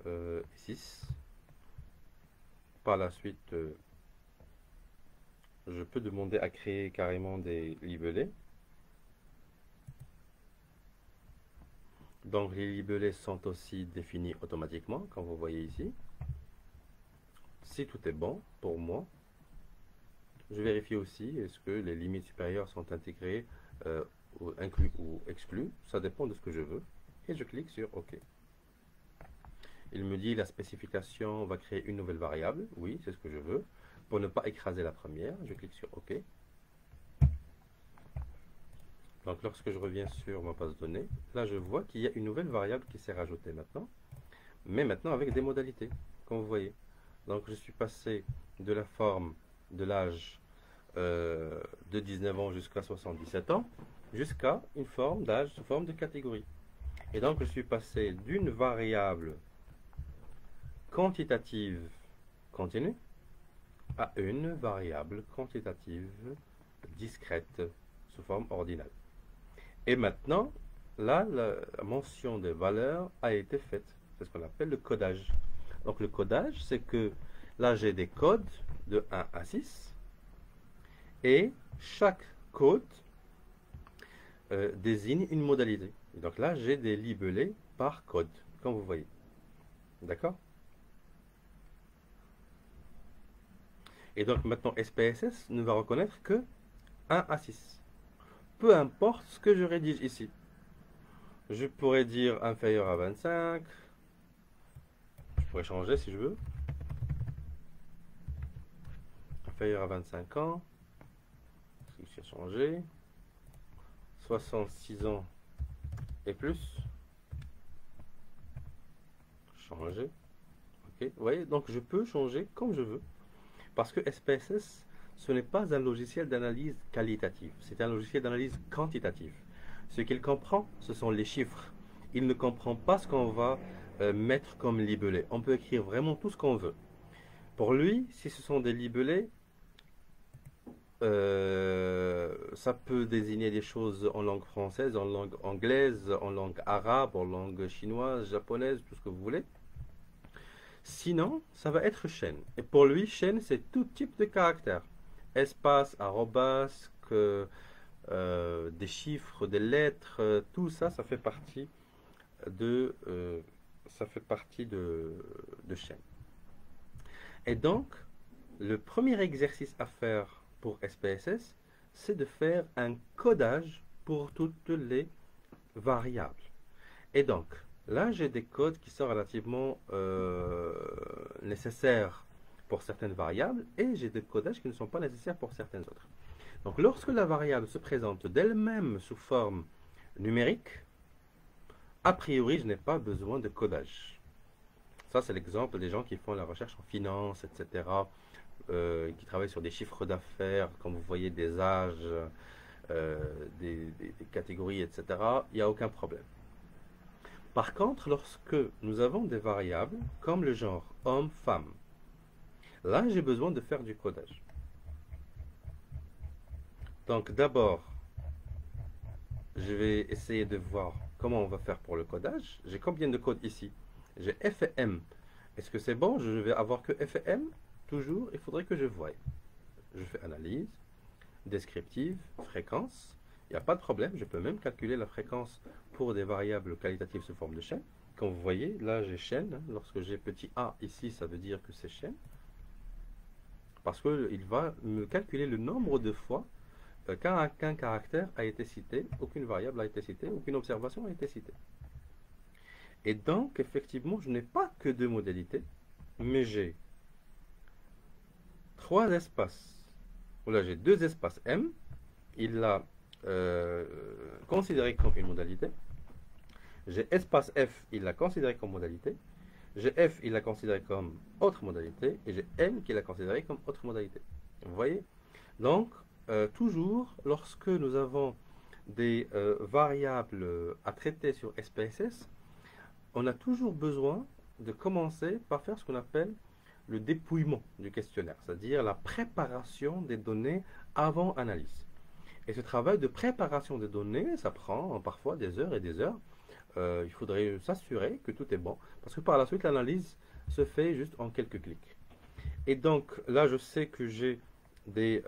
5, 6. Par la suite, je peux demander à créer carrément des libellés. Donc les libellés sont aussi définis automatiquement, comme vous voyez ici. Si tout est bon pour moi, je vérifie aussi est-ce que les limites supérieures sont intégrées, ou inclus ou exclus. Ça dépend de ce que je veux. Et je clique sur OK. Il me dit la spécification va créer une nouvelle variable. Oui, c'est ce que je veux. Pour ne pas écraser la première, je clique sur OK. Donc lorsque je reviens sur ma base de données, là je vois qu'il y a une nouvelle variable qui s'est rajoutée maintenant, mais maintenant avec des modalités, comme vous voyez. Donc je suis passé de la forme de l'âge de 19 ans jusqu'à 77 ans, jusqu'à une forme d'âge sous forme de catégorie. Et donc je suis passé d'une variable quantitative continue à une variable quantitative discrète sous forme ordinale. Et maintenant, là, la mention des valeurs a été faite. C'est ce qu'on appelle le codage. Donc le codage, c'est que là, j'ai des codes de 1 à 6. Et chaque code désigne une modalité. Et donc là, j'ai des libellés par code, comme vous voyez. D'accord? Et donc maintenant, SPSS ne va reconnaître que 1 à 6. Peu importe ce que je rédige ici. Je pourrais dire inférieur à 25. Je Je pourrais changer si je veux. Inférieur à 25 ans. Si j'ai changé. 66 ans et plus. Changer. Ok. Vous voyez, donc je peux changer comme je veux. Parce que SPSS, ce n'est pas un logiciel d'analyse qualitative. C'est un logiciel d'analyse quantitative. Ce qu'il comprend, ce sont les chiffres. Il ne comprend pas ce qu'on va mettre comme libellé. On peut écrire vraiment tout ce qu'on veut. Pour lui, si ce sont des libellés, ça peut désigner des choses en langue française, en langue anglaise, en langue arabe, en langue chinoise, japonaise, tout ce que vous voulez. Sinon, ça va être chaîne. Et pour lui, chaîne, c'est tout type de caractères. Espace, arrobas, des chiffres, des lettres, tout ça, ça fait partie de, de chaîne. Et donc, le premier exercice à faire pour SPSS, c'est de faire un codage pour toutes les variables. Et donc, là, j'ai des codes qui sont relativement nécessaires pour certaines variables et j'ai des codages qui ne sont pas nécessaires pour certaines autres. Donc, lorsque la variable se présente d'elle-même sous forme numérique, a priori, je n'ai pas besoin de codage. Ça, c'est l'exemple des gens qui font la recherche en finance, etc., qui travaillent sur des chiffres d'affaires, comme vous voyez, des âges, des catégories, etc. Il n'y a aucun problème. Par contre, lorsque nous avons des variables comme le genre homme, femme, là j'ai besoin de faire du codage. Donc d'abord, je vais essayer de voir comment on va faire pour le codage. J'ai combien de codes ici? J'ai F et M. Est-ce que c'est bon? Je vais avoir que F et M? Toujours, il faudrait que je voie. Je fais analyse, descriptive, fréquence. Il n'y a pas de problème, je peux même calculer la fréquence pour des variables qualitatives sous forme de chaîne. Comme vous voyez, là j'ai chaîne. Lorsque j'ai petit a ici, ça veut dire que c'est chaîne. Parce qu'il va me calculer le nombre de fois qu'un caractère a été cité, aucune variable a été citée, aucune observation a été citée. Et donc, effectivement, je n'ai pas que deux modalités, mais j'ai trois espaces. Là, j'ai deux espaces M. Il l'a considéré comme une modalité. J'ai espace F, il l'a considéré comme modalité. J'ai F, il l'a considéré comme autre modalité. Et j'ai M qui l'a considéré comme autre modalité. Vous voyez? Donc, toujours, lorsque nous avons des variables à traiter sur SPSS, on a toujours besoin de commencer par faire ce qu'on appelle le dépouillement du questionnaire, c'est-à-dire la préparation des données avant analyse. Et ce travail de préparation des données, ça prend parfois des heures et des heures. Il faudrait s'assurer que tout est bon, parce que par la suite, l'analyse se fait juste en quelques clics. Et donc, là, je sais que j'ai des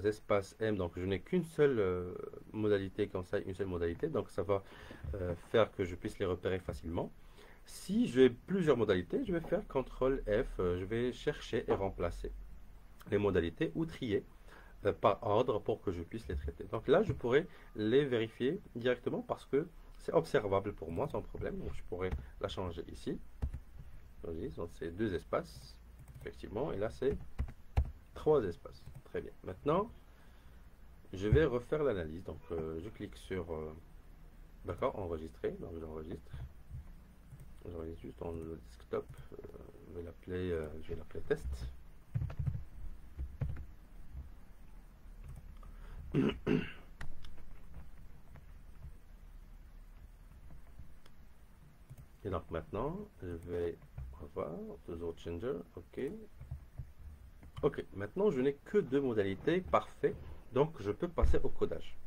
espaces M, donc je n'ai qu'une seule modalité comme ça, une seule modalité, donc ça va faire que je puisse les repérer facilement. Si j'ai plusieurs modalités, je vais faire CTRL F, je vais chercher et remplacer les modalités ou trier par ordre pour que je puisse les traiter. Donc là, je pourrais les vérifier directement parce que c'est observable pour moi sans problème. Donc je pourrais la changer ici. Donc c'est deux espaces, effectivement, et là c'est trois espaces. Très bien. Maintenant, je vais refaire l'analyse. Donc je clique sur d'accord, enregistrer. Donc j'enregistre. J'enregistre juste dans le desktop. Je vais l'appeler test. Et donc maintenant, je vais revoir toujours changer, ok. Ok, maintenant je n'ai que deux modalités, parfait. Donc je peux passer au codage.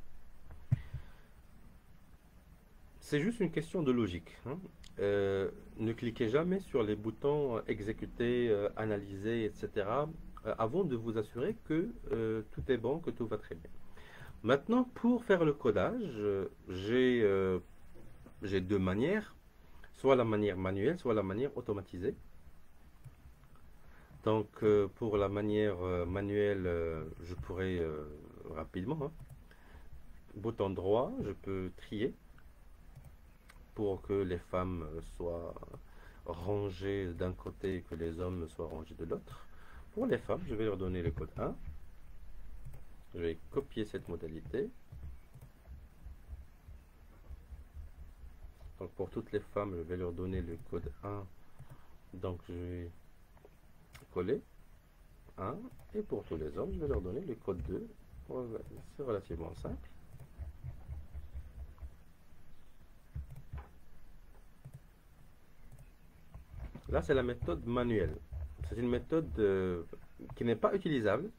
C'est juste une question de logique. Hein. Ne cliquez jamais sur les boutons exécuter, analyser, etc. Avant de vous assurer que tout est bon, que tout va très bien. Maintenant, pour faire le codage, j'ai deux manières, soit la manière manuelle, soit la manière automatisée. Donc, pour la manière manuelle, je pourrais rapidement, hein, bouton droit, je peux trier pour que les femmes soient rangés d'un côté et que les hommes soient rangés de l'autre. Pour les femmes, je vais leur donner le code 1. Je vais copier cette modalité. Donc pour toutes les femmes, je vais leur donner le code 1. Donc je vais coller 1. Et pour tous les hommes, je vais leur donner le code 2. C'est relativement simple. Là, c'est la méthode manuelle. C'est une méthode qui n'est pas utilisable.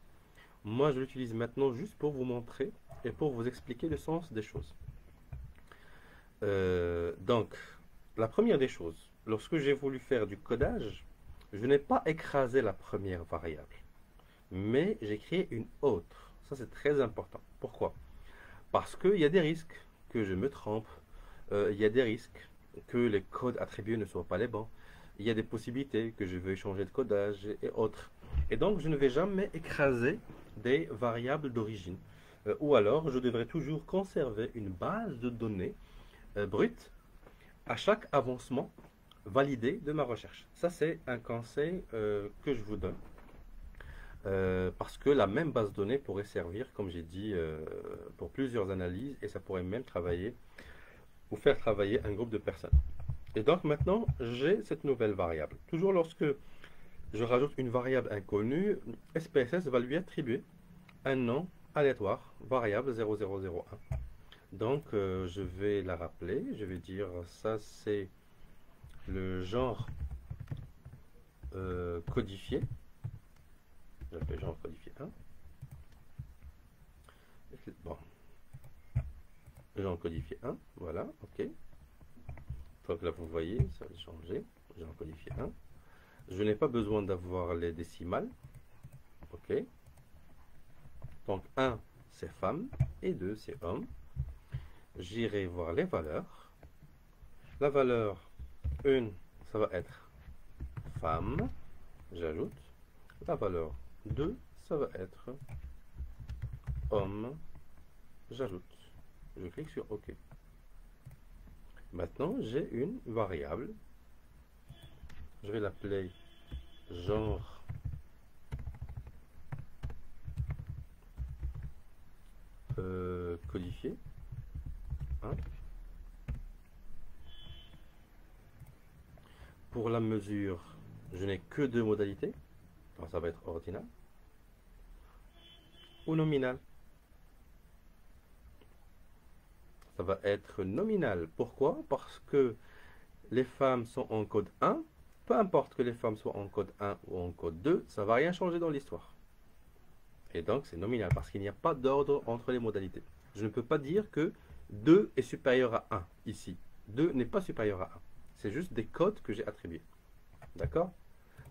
Moi, je l'utilise maintenant juste pour vous montrer et pour vous expliquer le sens des choses. Donc, la première des choses, lorsque j'ai voulu faire du codage, je n'ai pas écrasé la première variable, mais j'ai créé une autre. Ça, c'est très important. Pourquoi? Parce qu'il y a des risques que je me trompe, il y a des risques que les codes attribués ne soient pas les bons, il y a des possibilités que je veuille changer de codage et autres. Et donc, je ne vais jamais écraser des variables d'origine. Ou alors, je devrais toujours conserver une base de données brute à chaque avancement validé de ma recherche. Ça, c'est un conseil que je vous donne. Parce que la même base de données pourrait servir, comme j'ai dit, pour plusieurs analyses et ça pourrait même travailler ou faire travailler un groupe de personnes. Et donc maintenant, j'ai cette nouvelle variable. Toujours lorsque je rajoute une variable inconnue, SPSS va lui attribuer un nom aléatoire, variable 0001. Donc je vais la rappeler, je vais dire ça c'est le genre codifié. J'appelle genre codifié 1. Bon. Genre codifié 1, voilà, ok. Donc là vous voyez, ça a changé. Genre codifié 1. Je n'ai pas besoin d'avoir les décimales. Ok. Donc 1 c'est femme et 2 c'est homme. J'irai voir les valeurs. La valeur 1, ça va être femme. J'ajoute. La valeur 2, ça va être homme. J'ajoute. Je clique sur OK. Maintenant, j'ai une variable. Je vais l'appeler genre codifié. Hein. Pour la mesure, je n'ai que deux modalités. Alors, ça va être ordinal ou nominal. Ça va être nominal. Pourquoi? Parce que les femmes sont en code 1. Peu importe que les femmes soient en code 1 ou en code 2, ça ne va rien changer dans l'histoire. Et donc, c'est nominal parce qu'il n'y a pas d'ordre entre les modalités. Je ne peux pas dire que 2 est supérieur à 1 ici. 2 n'est pas supérieur à 1. C'est juste des codes que j'ai attribués. D'accord?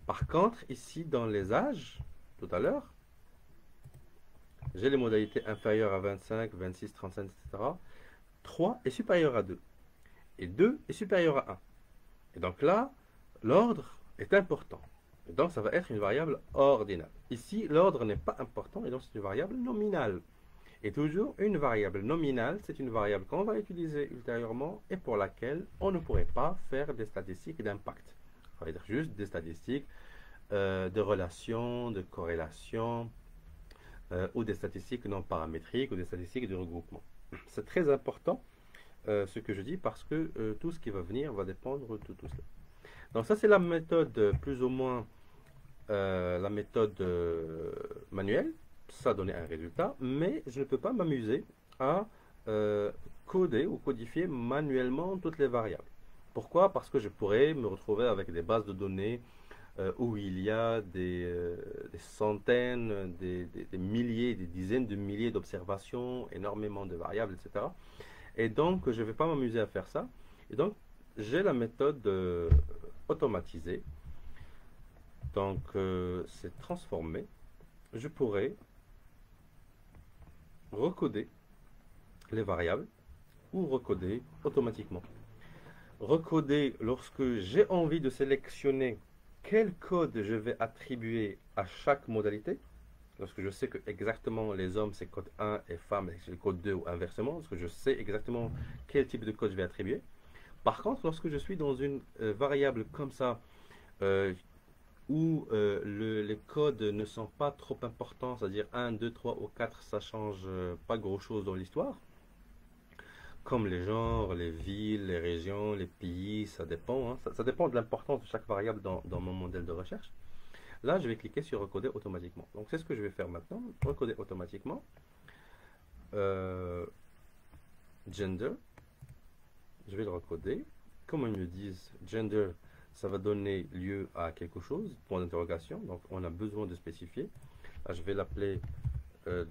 Par contre, ici, dans les âges, tout à l'heure, j'ai les modalités inférieures à 25, 26, 35, etc. 3 est supérieur à 2. Et 2 est supérieur à 1. Et donc là, l'ordre est important. Et donc ça va être une variable ordinale. Ici, l'ordre n'est pas important et donc c'est une variable nominale. Et toujours, une variable nominale, c'est une variable qu'on va utiliser ultérieurement et pour laquelle on ne pourrait pas faire des statistiques d'impact. Ça va être juste des statistiques de relation, de corrélation, ou des statistiques non paramétriques, ou des statistiques de regroupement. C'est très important ce que je dis parce que tout ce qui va venir va dépendre de tout cela. Donc ça c'est la méthode plus ou moins la méthode manuelle. Ça a donné un résultat, mais je ne peux pas m'amuser à coder ou codifier manuellement toutes les variables. Pourquoi? Parce que je pourrais me retrouver avec des bases de données où il y a des centaines, des milliers, des dizaines de milliers d'observations, énormément de variables, etc. Et donc, je ne vais pas m'amuser à faire ça. Et donc, j'ai la méthode automatisée. Donc, c'est transformé. Je pourrais recoder les variables ou recoder automatiquement. Recoder lorsque j'ai envie de sélectionner quel code je vais attribuer à chaque modalité. Lorsque je sais que exactement les hommes c'est code 1 et femmes c'est le code 2 ou inversement, parce que je sais exactement quel type de code je vais attribuer. Par contre, lorsque je suis dans une variable comme ça, euh, où les codes ne sont pas trop importants, c'est-à-dire 1, 2, 3 ou 4, ça change pas grand-chose dans l'histoire, comme les genres, les villes, les régions, les pays, ça dépend, hein. Ça dépend de l'importance de chaque variable dans mon modèle de recherche. Là, je vais cliquer sur recoder automatiquement. Donc, c'est ce que je vais faire maintenant. Recoder automatiquement. Euh, Gender, je vais le recoder. Comme ils me disent gender, ça va donner lieu à quelque chose, point d'interrogation. Donc, on a besoin de spécifier. Là, je vais l'appeler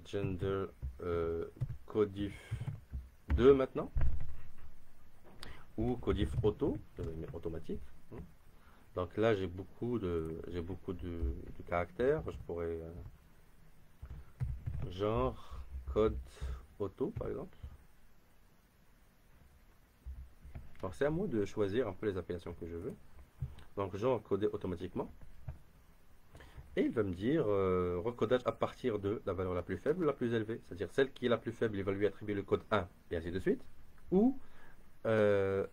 gender codif 2 maintenant. Ou codif auto, je vais mettre automatique. Donc là, j'ai beaucoup de caractères. Je pourrais genre code auto par exemple. Alors c'est à moi de choisir un peu les appellations que je veux. Donc genre codé automatiquement. Et il va me dire recodage à partir de la valeur la plus faible ou la plus élevée. C'est-à-dire celle qui est la plus faible, il va lui attribuer le code 1 et ainsi de suite. Ou euh,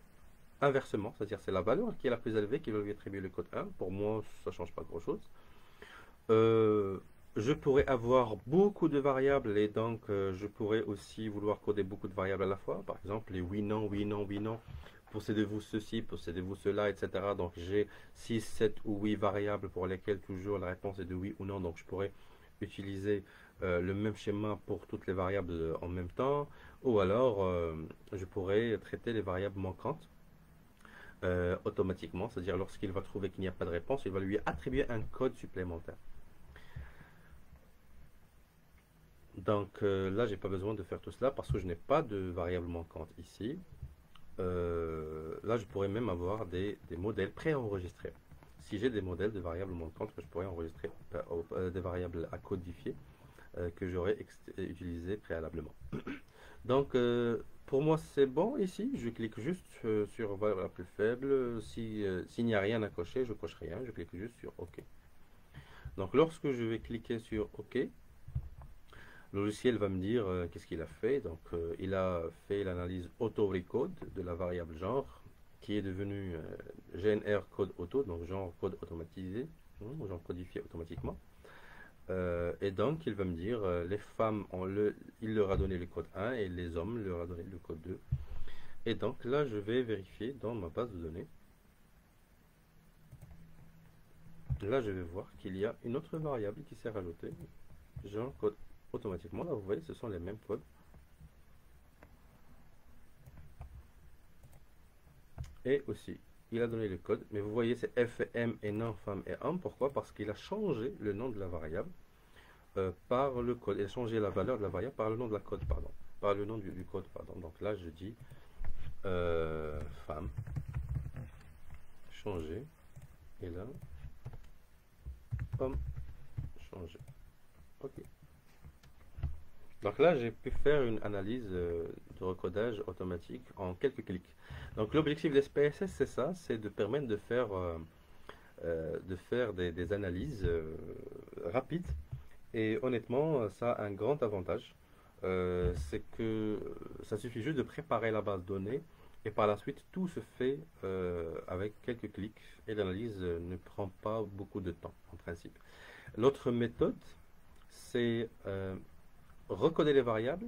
inversement, c'est-à-dire c'est la valeur qui est la plus élevée qui va lui attribuer le code 1. Pour moi, ça ne change pas grand-chose. Euh, je pourrais avoir beaucoup de variables et donc je pourrais aussi vouloir coder beaucoup de variables à la fois. Par exemple, les oui, non, oui, non, oui, non. Possédez-vous ceci, possédez-vous cela, etc. Donc j'ai 6, 7 ou 8 variables pour lesquelles toujours la réponse est de oui ou non. Donc je pourrais utiliser le même schéma pour toutes les variables en même temps. Ou alors je pourrais traiter les variables manquantes automatiquement. C'est-à-dire lorsqu'il va trouver qu'il n'y a pas de réponse, il va lui attribuer un code supplémentaire. Donc là, j'ai pas besoin de faire tout cela parce que je n'ai pas de variable manquante ici. Là, je pourrais même avoir des modèles préenregistrés. Si j'ai des modèles de variables manquantes, que je pourrais enregistrer des variables à codifier que j'aurais utilisées préalablement. Donc, pour moi, c'est bon ici. Je clique juste sur valeur la plus faible. S'il n'y a rien à cocher, je coche rien. Je clique juste sur OK. Donc, lorsque je vais cliquer sur OK, le logiciel va me dire qu'est-ce qu'il a fait. Donc, il a fait l'analyse auto-recode de la variable genre, qui est devenue GNR code auto, donc genre code automatisé, ou genre codifié automatiquement. Et donc, il va me dire les femmes, il leur a donné le code 1 et les hommes leur a donné le code 2. Et donc, là, je vais vérifier dans ma base de données. Là, je vais voir qu'il y a une autre variable qui s'est rajoutée, genre code automatiquement. Là, vous voyez, ce sont les mêmes codes. Et aussi, il a donné le code, mais vous voyez, c'est F et M et non femme et homme. Pourquoi? Parce qu'il a changé le nom de la variable par le code. Il a changé la valeur de la variable par le nom de la code, pardon. Par le nom du code, pardon. Donc là, je dis femme, changer, et là, homme, changer. Ok. Donc là, j'ai pu faire une analyse de recodage automatique en quelques clics. Donc l'objectif des SPSS, c'est ça, c'est de permettre de faire des analyses rapides. Et honnêtement, ça a un grand avantage. C'est que ça suffit juste de préparer la base de données et par la suite, tout se fait avec quelques clics et l'analyse ne prend pas beaucoup de temps en principe. L'autre méthode, c'est recoder les variables,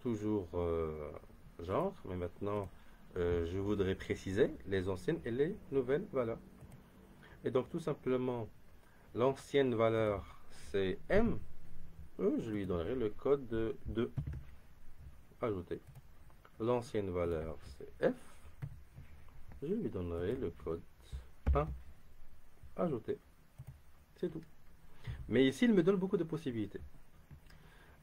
toujours genre, mais maintenant je voudrais préciser les anciennes et les nouvelles valeurs. Et donc tout simplement, l'ancienne valeur c'est M, je lui donnerai le code de 2, ajouter. L'ancienne valeur c'est F, je lui donnerai le code 1, ajouter. C'est tout. Mais ici, il me donne beaucoup de possibilités.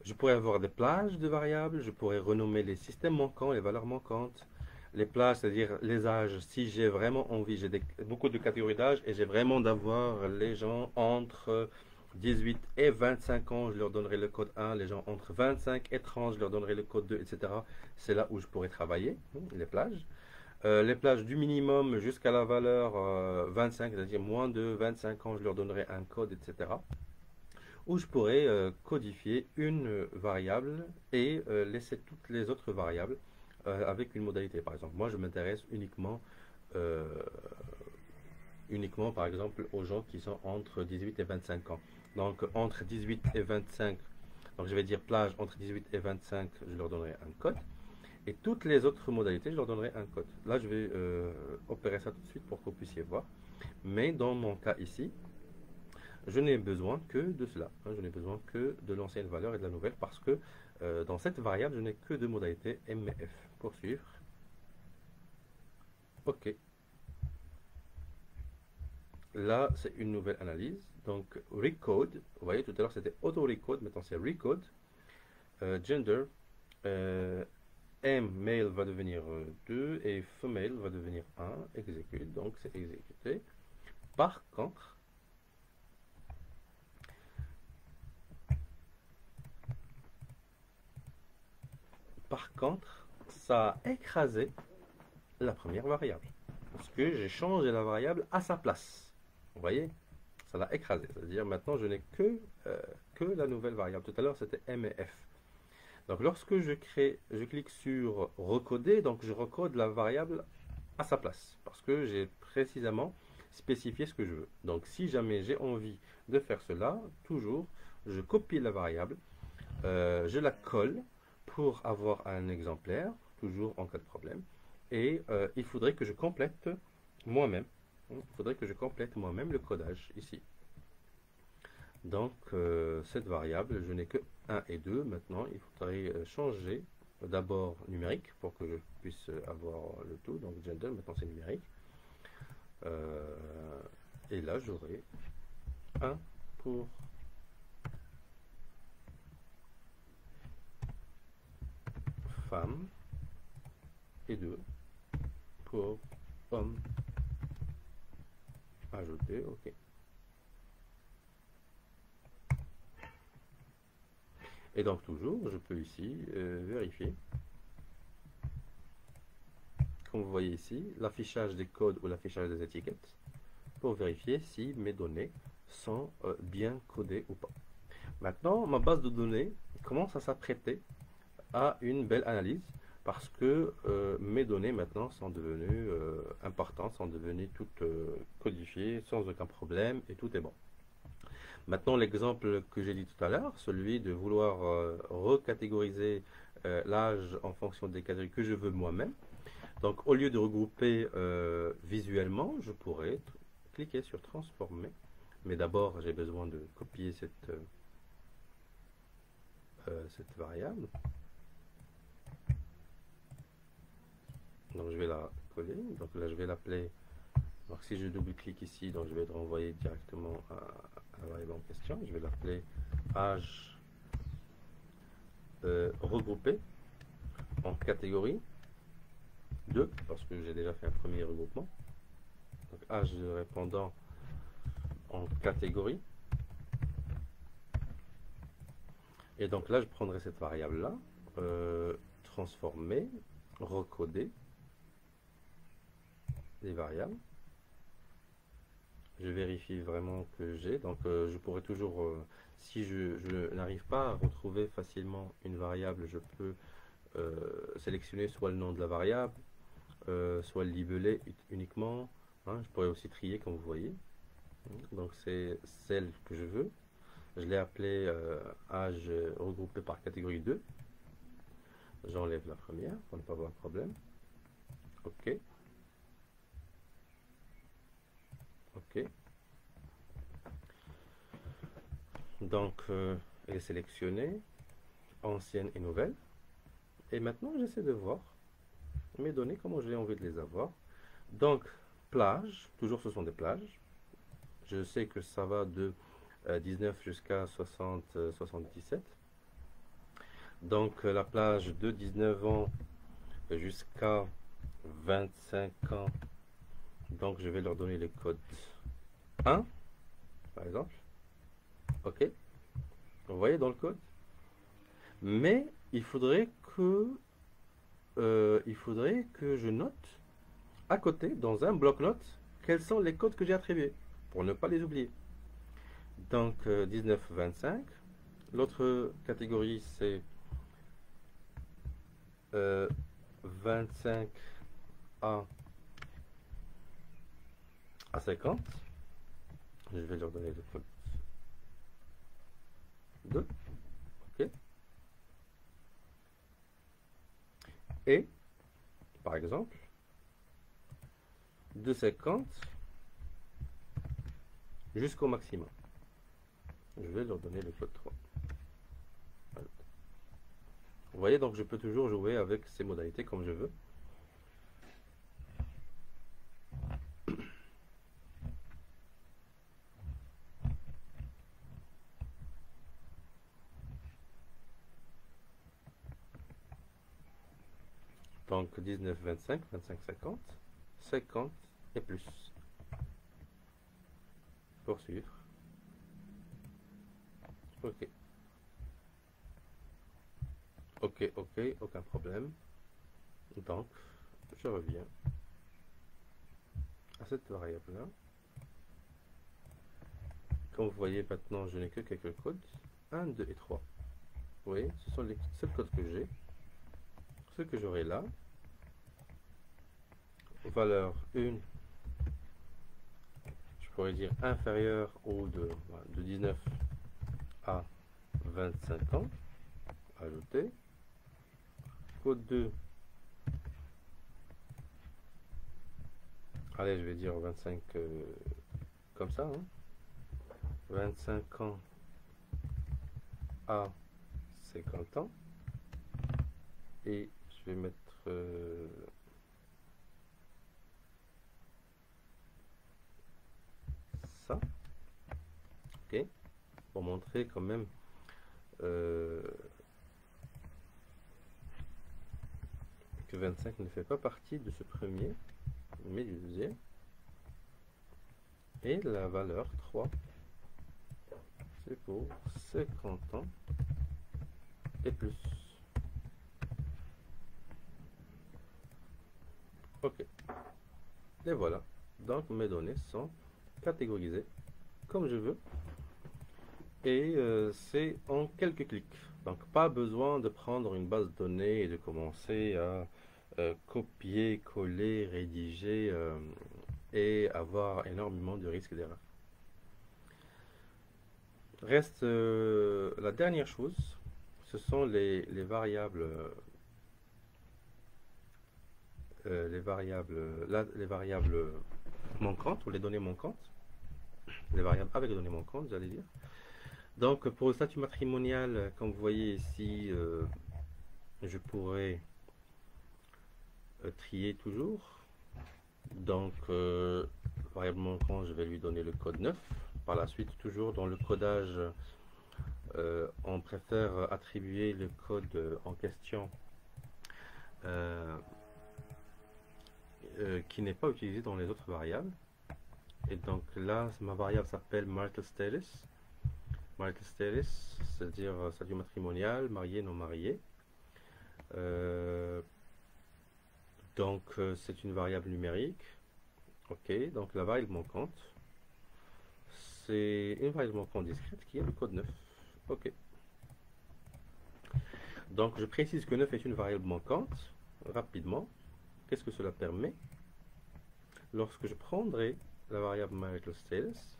Je pourrais avoir des plages de variables, je pourrais renommer les systèmes manquants, les valeurs manquantes. Les plages, c'est-à-dire les âges, si j'ai vraiment envie, j'ai beaucoup de catégories d'âge et j'ai vraiment d'avoir les gens entre 18 et 25 ans, je leur donnerai le code 1, les gens entre 25 et 30, je leur donnerai le code 2, etc. C'est là où je pourrais travailler, les plages. Les plages du minimum jusqu'à la valeur 25, c'est-à-dire moins de 25 ans, je leur donnerai un code, etc. Où je pourrais codifier une variable et laisser toutes les autres variables avec une modalité. Par exemple, moi je m'intéresse euh, uniquement par exemple aux gens qui sont entre 18 et 25 ans. Donc entre 18 et 25, donc je vais dire plage entre 18 et 25, je leur donnerai un code. Et toutes les autres modalités, je leur donnerai un code. Là, je vais opérer ça tout de suite pour que vous puissiez voir. Mais dans mon cas ici, je n'ai besoin que de cela. Hein, je n'ai besoin que de l'ancienne valeur et de la nouvelle parce que dans cette variable, je n'ai que deux modalités M et F. Poursuivre. OK. Là, c'est une nouvelle analyse. Donc, recode. Vous voyez, tout à l'heure, c'était auto-recode. Maintenant, c'est recode. Gender. M, male va devenir 2 et female va devenir 1. Execute. Donc, c'est exécuté. Par contre, ça a écrasé la première variable. Parce que j'ai changé la variable à sa place. Vous voyez? Ça l'a écrasé. C'est-à-dire maintenant, je n'ai que la nouvelle variable. Tout à l'heure, c'était M et F. Donc, lorsque je clique sur recoder, donc je recode la variable à sa place. Parce que j'ai précisément spécifié ce que je veux. Donc, si jamais j'ai envie de faire cela, toujours, je copie la variable, je la colle pour avoir un exemplaire, toujours en cas de problème. Et il faudrait que je complète moi-même. Il faudrait que je complète moi-même le codage ici. Donc, cette variable, je n'ai que 1 et 2. Maintenant, il faudrait changer d'abord numérique pour que je puisse avoir le tout. Donc, gender, maintenant c'est numérique. Et là, j'aurai 1 pour femme et 2 pour homme. Ajouter, OK. Et donc toujours, je peux ici vérifier. Comme vous voyez ici, l'affichage des codes ou l'affichage des étiquettes pour vérifier si mes données sont bien codées ou pas. Maintenant, ma base de données commence à s'apprêter à une belle analyse parce que mes données maintenant sont devenues importantes, sont devenues toutes codifiées sans aucun problème et tout est bon. Maintenant, l'exemple que j'ai dit tout à l'heure, celui de vouloir recatégoriser l'âge en fonction des catégories que je veux moi-même. Donc, au lieu de regrouper visuellement, je pourrais cliquer sur transformer. Mais d'abord, j'ai besoin de copier cette variable. Donc, je vais la coller. Donc là, je vais l'appeler. Donc, si je double-clique ici, donc je vais être renvoyé directement à la variable en question. Je vais l'appeler âge regroupé en catégorie 2, parce que j'ai déjà fait un premier regroupement. Donc, âge de répondant en catégorie. Et donc là, je prendrai cette variable-là, transformer, recoder les variables. Je vérifie vraiment que j'ai. Donc, je pourrais toujours, si je n'arrive pas à retrouver facilement une variable, je peux sélectionner soit le nom de la variable, soit le libeller uniquement. Hein. Je pourrais aussi trier, comme vous voyez. Donc, c'est celle que je veux. Je l'ai appelée âge regroupé par catégorie 2. J'enlève la première pour ne pas avoir de problème. OK. OK. Donc, elle est sélectionnée, ancienne et nouvelle. Et maintenant, j'essaie de voir mes données, comment j'ai envie de les avoir. Donc, plage, toujours ce sont des plages. Je sais que ça va de 19 jusqu'à 77. Donc, la plage de 19 ans jusqu'à 25 ans. Donc, je vais leur donner le code 1, par exemple. OK. Vous voyez dans le code. Mais il faudrait que je note à côté, dans un bloc-notes, quels sont les codes que j'ai attribués, pour ne pas les oublier. Donc, 19-25. L'autre catégorie, c'est 25 à 50. Je vais leur donner le code 2. OK. Et, par exemple, de 50 jusqu'au maximum. Je vais leur donner le code 3. Voilà. Vous voyez, donc je peux toujours jouer avec ces modalités comme je veux. Donc 19, 25, 25, 50, 50 et plus. Poursuivre. OK. OK, OK, aucun problème. Donc, je reviens à cette variable-là. Comme vous voyez maintenant, je n'ai que quelques codes. 1, 2 et 3. Vous voyez, ce sont les seuls codes que j'ai. Ce que j'aurai là. Valeur 1, je pourrais dire inférieure au de 19 à 25 ans. Ajouter. Code 2. Allez, je vais dire 25 comme ça. Hein. 25 ans à 50 ans. Et je vais mettre ça. OK. Pour montrer quand même que 25 ne fait pas partie de ce premier, mais du deuxième. Et la valeur 3, c'est pour 50 ans et plus. OK. Et voilà. Donc mes données sont catégorisées comme je veux. Et c'est en quelques clics. Donc pas besoin de prendre une base de données et de commencer à copier, coller, rédiger et avoir énormément de risques d'erreur. Reste la dernière chose, ce sont les variables les variables manquantes ou les données manquantes, les variables avec les données manquantes, j'allais dire. Donc pour le statut matrimonial, comme vous voyez ici, je pourrais trier toujours. Donc variable manquante, je vais lui donner le code 9. Par la suite, toujours dans le codage, on préfère attribuer le code en question qui n'est pas utilisé dans les autres variables. Et donc là, ma variable s'appelle marital status. Marital status, c'est-à-dire statut matrimonial, marié, non marié. Donc c'est une variable numérique. OK, donc la variable manquante, c'est une variable manquante discrète qui est le code 9. OK. Donc je précise que 9 est une variable manquante rapidement. Qu'est-ce que cela permet? Lorsque je prendrai la variable marital status,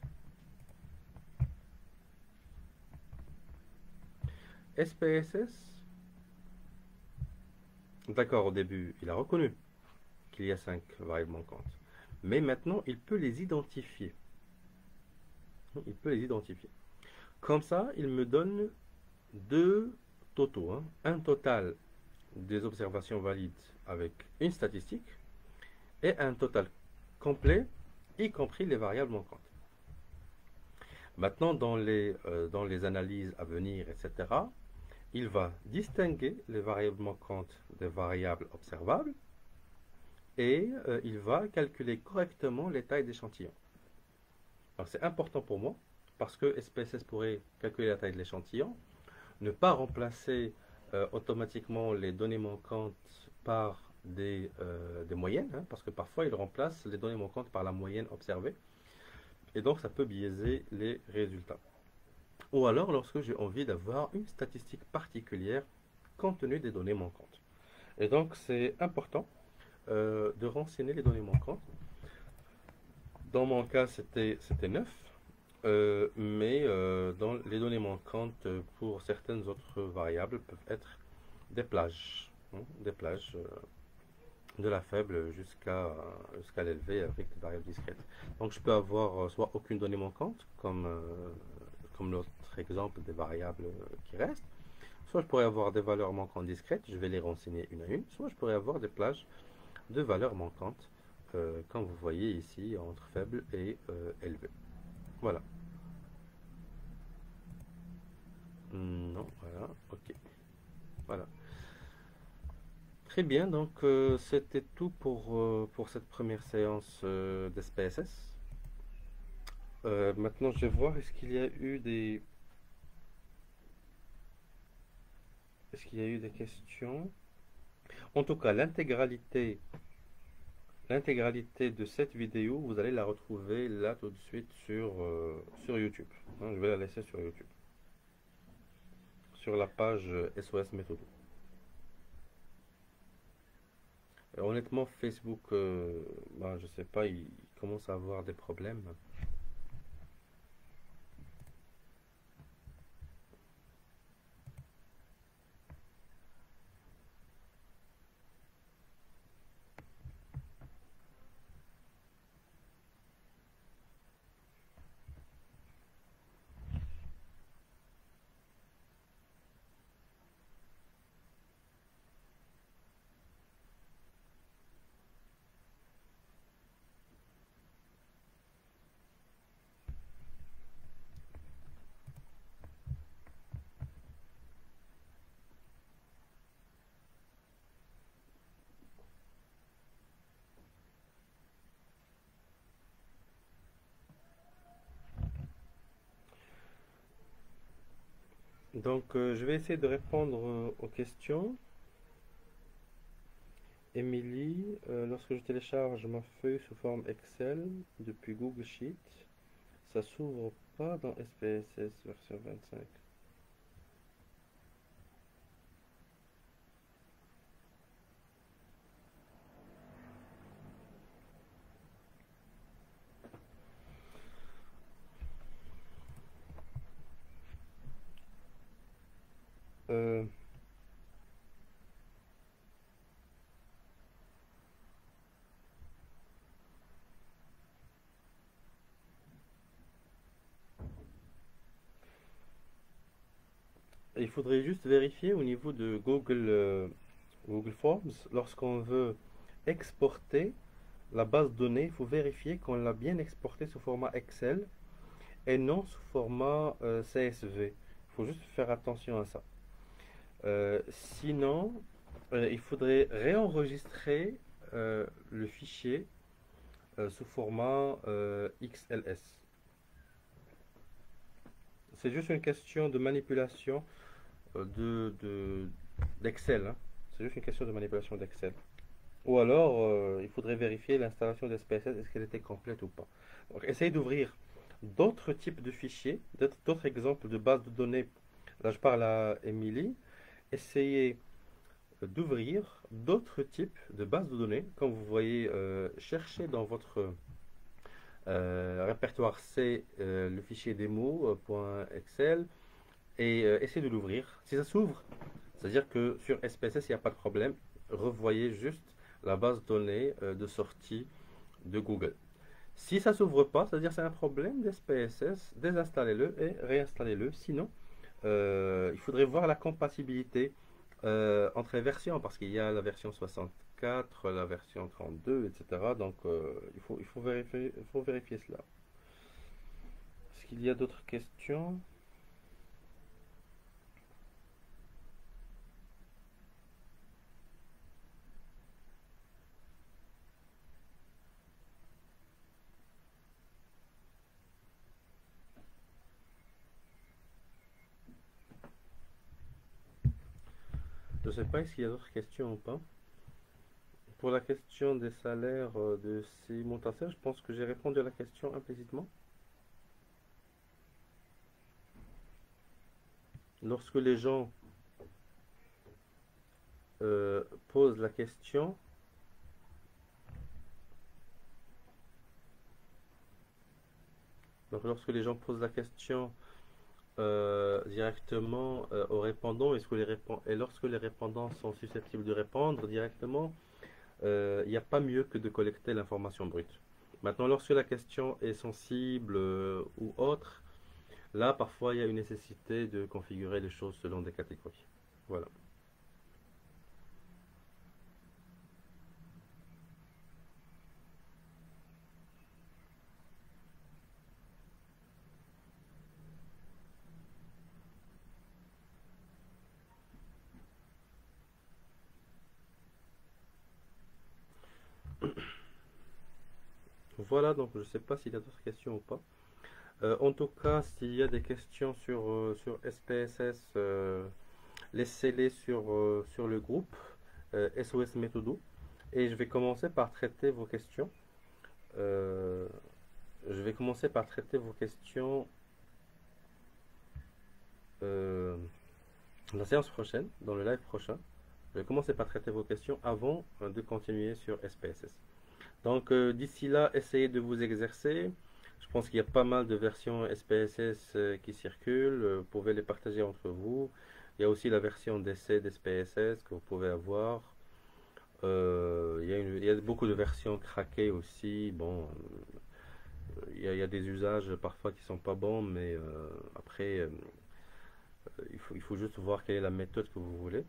SPSS, d'accord, au début, il a reconnu qu'il y a 5 variables manquantes. Mais maintenant, il peut les identifier. Il peut les identifier. Comme ça, il me donne deux totaux. Hein. Un total des observations valides avec une statistique et un total complet, y compris les variables manquantes. Maintenant, dans les analyses à venir, etc., il va distinguer les variables manquantes des variables observables et il va calculer correctement les tailles d'échantillon. Alors c'est important pour moi parce que SPSS pourrait calculer la taille de l'échantillon, ne pas remplacer automatiquement les données manquantes par des moyennes, hein, parce que parfois il remplace les données manquantes par la moyenne observée, et donc ça peut biaiser les résultats. Ou alors lorsque j'ai envie d'avoir une statistique particulière compte tenu des données manquantes. Et donc, c'est important de renseigner les données manquantes. Dans mon cas, c'était 9, mais dans les données manquantes pour certaines autres variables peuvent être des plages, hein, des plages de la faible jusqu'à l'élevée avec des variables discrètes. Donc je peux avoir soit aucune donnée manquante, comme l'autre exemple des variables qui restent, soit je pourrais avoir des valeurs manquantes discrètes, je vais les renseigner une à une, soit je pourrais avoir des plages de valeurs manquantes, comme vous voyez ici, entre faible et élevé. Voilà. Non, voilà, ok. Voilà. Très bien, donc c'était tout pour cette première séance d'SPSS. Maintenant, je vais voir, est-ce qu'il y a eu des questions? En tout cas, l'intégralité de cette vidéo, vous allez la retrouver là tout de suite sur YouTube, hein. Je vais la laisser sur YouTube, sur la page SOS Méthodo. Honnêtement, Facebook, ben, je sais pas, il commence à avoir des problèmes. Donc, je vais essayer de répondre aux questions. Émilie, lorsque je télécharge ma feuille sous forme Excel depuis Google Sheet, ça s'ouvre pas dans SPSS version 25. Euh, il faudrait juste vérifier au niveau de Google Forms, lorsqu'on veut exporter la base de données, il faut vérifier qu'on l'a bien exportée sous format Excel et non sous format CSV. Il faut juste faire attention à ça. Sinon, il faudrait réenregistrer le fichier sous format XLS. C'est juste une question de manipulation d'Excel, hein. C'est juste une question de manipulation d'Excel. Ou alors, il faudrait vérifier l'installation d'SPSS, est-ce qu'elle était complète ou pas. Donc, essayez d'ouvrir d'autres types de fichiers, d'autres exemples de bases de données. Là, je parle à Émilie. Essayez d'ouvrir d'autres types de bases de données. Comme vous voyez, cherchez dans votre répertoire C le fichier démo.excel et essayez de l'ouvrir. Si ça s'ouvre, c'est-à-dire que sur SPSS, il n'y a pas de problème. Revoyez juste la base de données de sortie de Google. Si ça ne s'ouvre pas, c'est-à-dire que c'est un problème d'SPSS, désinstallez-le et réinstallez-le. Sinon, il faudrait voir la compatibilité entre les versions, parce qu'il y a la version 64, la version 32, etc. Donc, il faut vérifier cela. Est-ce qu'il y a d'autres questions? Je ne sais pas s'il y a d'autres questions ou pas. Pour la question des salaires de Simon Tasser, je pense que j'ai répondu à la question implicitement. Lorsque les gens pose la question, donc lorsque les gens posent la question directement aux répondants, et lorsque les répondants sont susceptibles de répondre directement, il n'y a pas mieux que de collecter l'information brute. Maintenant, lorsque la question est sensible ou autre, là, parfois, il y a une nécessité de configurer les choses selon des catégories. Voilà. Voilà, donc je ne sais pas s'il y a d'autres questions ou pas. En tout cas, s'il y a des questions sur SPSS, laissez-les sur le groupe SOS Méthodo. Et je vais commencer par traiter vos questions. Euh, je vais commencer par traiter vos questions euh, la séance prochaine, dans le live prochain. Je vais commencer par traiter vos questions avant de continuer sur SPSS. Donc d'ici là, essayez de vous exercer. Je pense qu'il y a pas mal de versions SPSS qui circulent. Vous pouvez les partager entre vous. Il y a aussi la version d'essai d'SPSS que vous pouvez avoir. Il y a beaucoup de versions craquées aussi. Bon, il y a des usages parfois qui sont pas bons, mais après, il faut juste voir quelle est la méthode que vous voulez.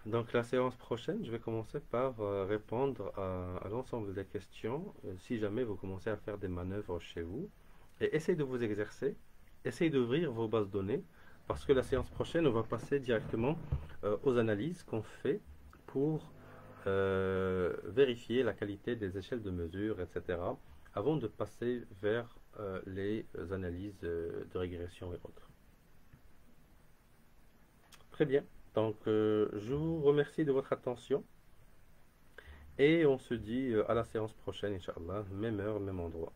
Donc la séance prochaine, je vais commencer par répondre à l'ensemble des questions. Si jamais vous commencez à faire des manœuvres chez vous, et essayez de vous exercer, essayez d'ouvrir vos bases de données, parce que la séance prochaine, on va passer directement aux analyses qu'on fait pour vérifier la qualité des échelles de mesure, etc., avant de passer vers les analyses de régression et autres. Très bien. Donc, je vous remercie de votre attention et on se dit à la séance prochaine, Inch'Allah, même heure, même endroit.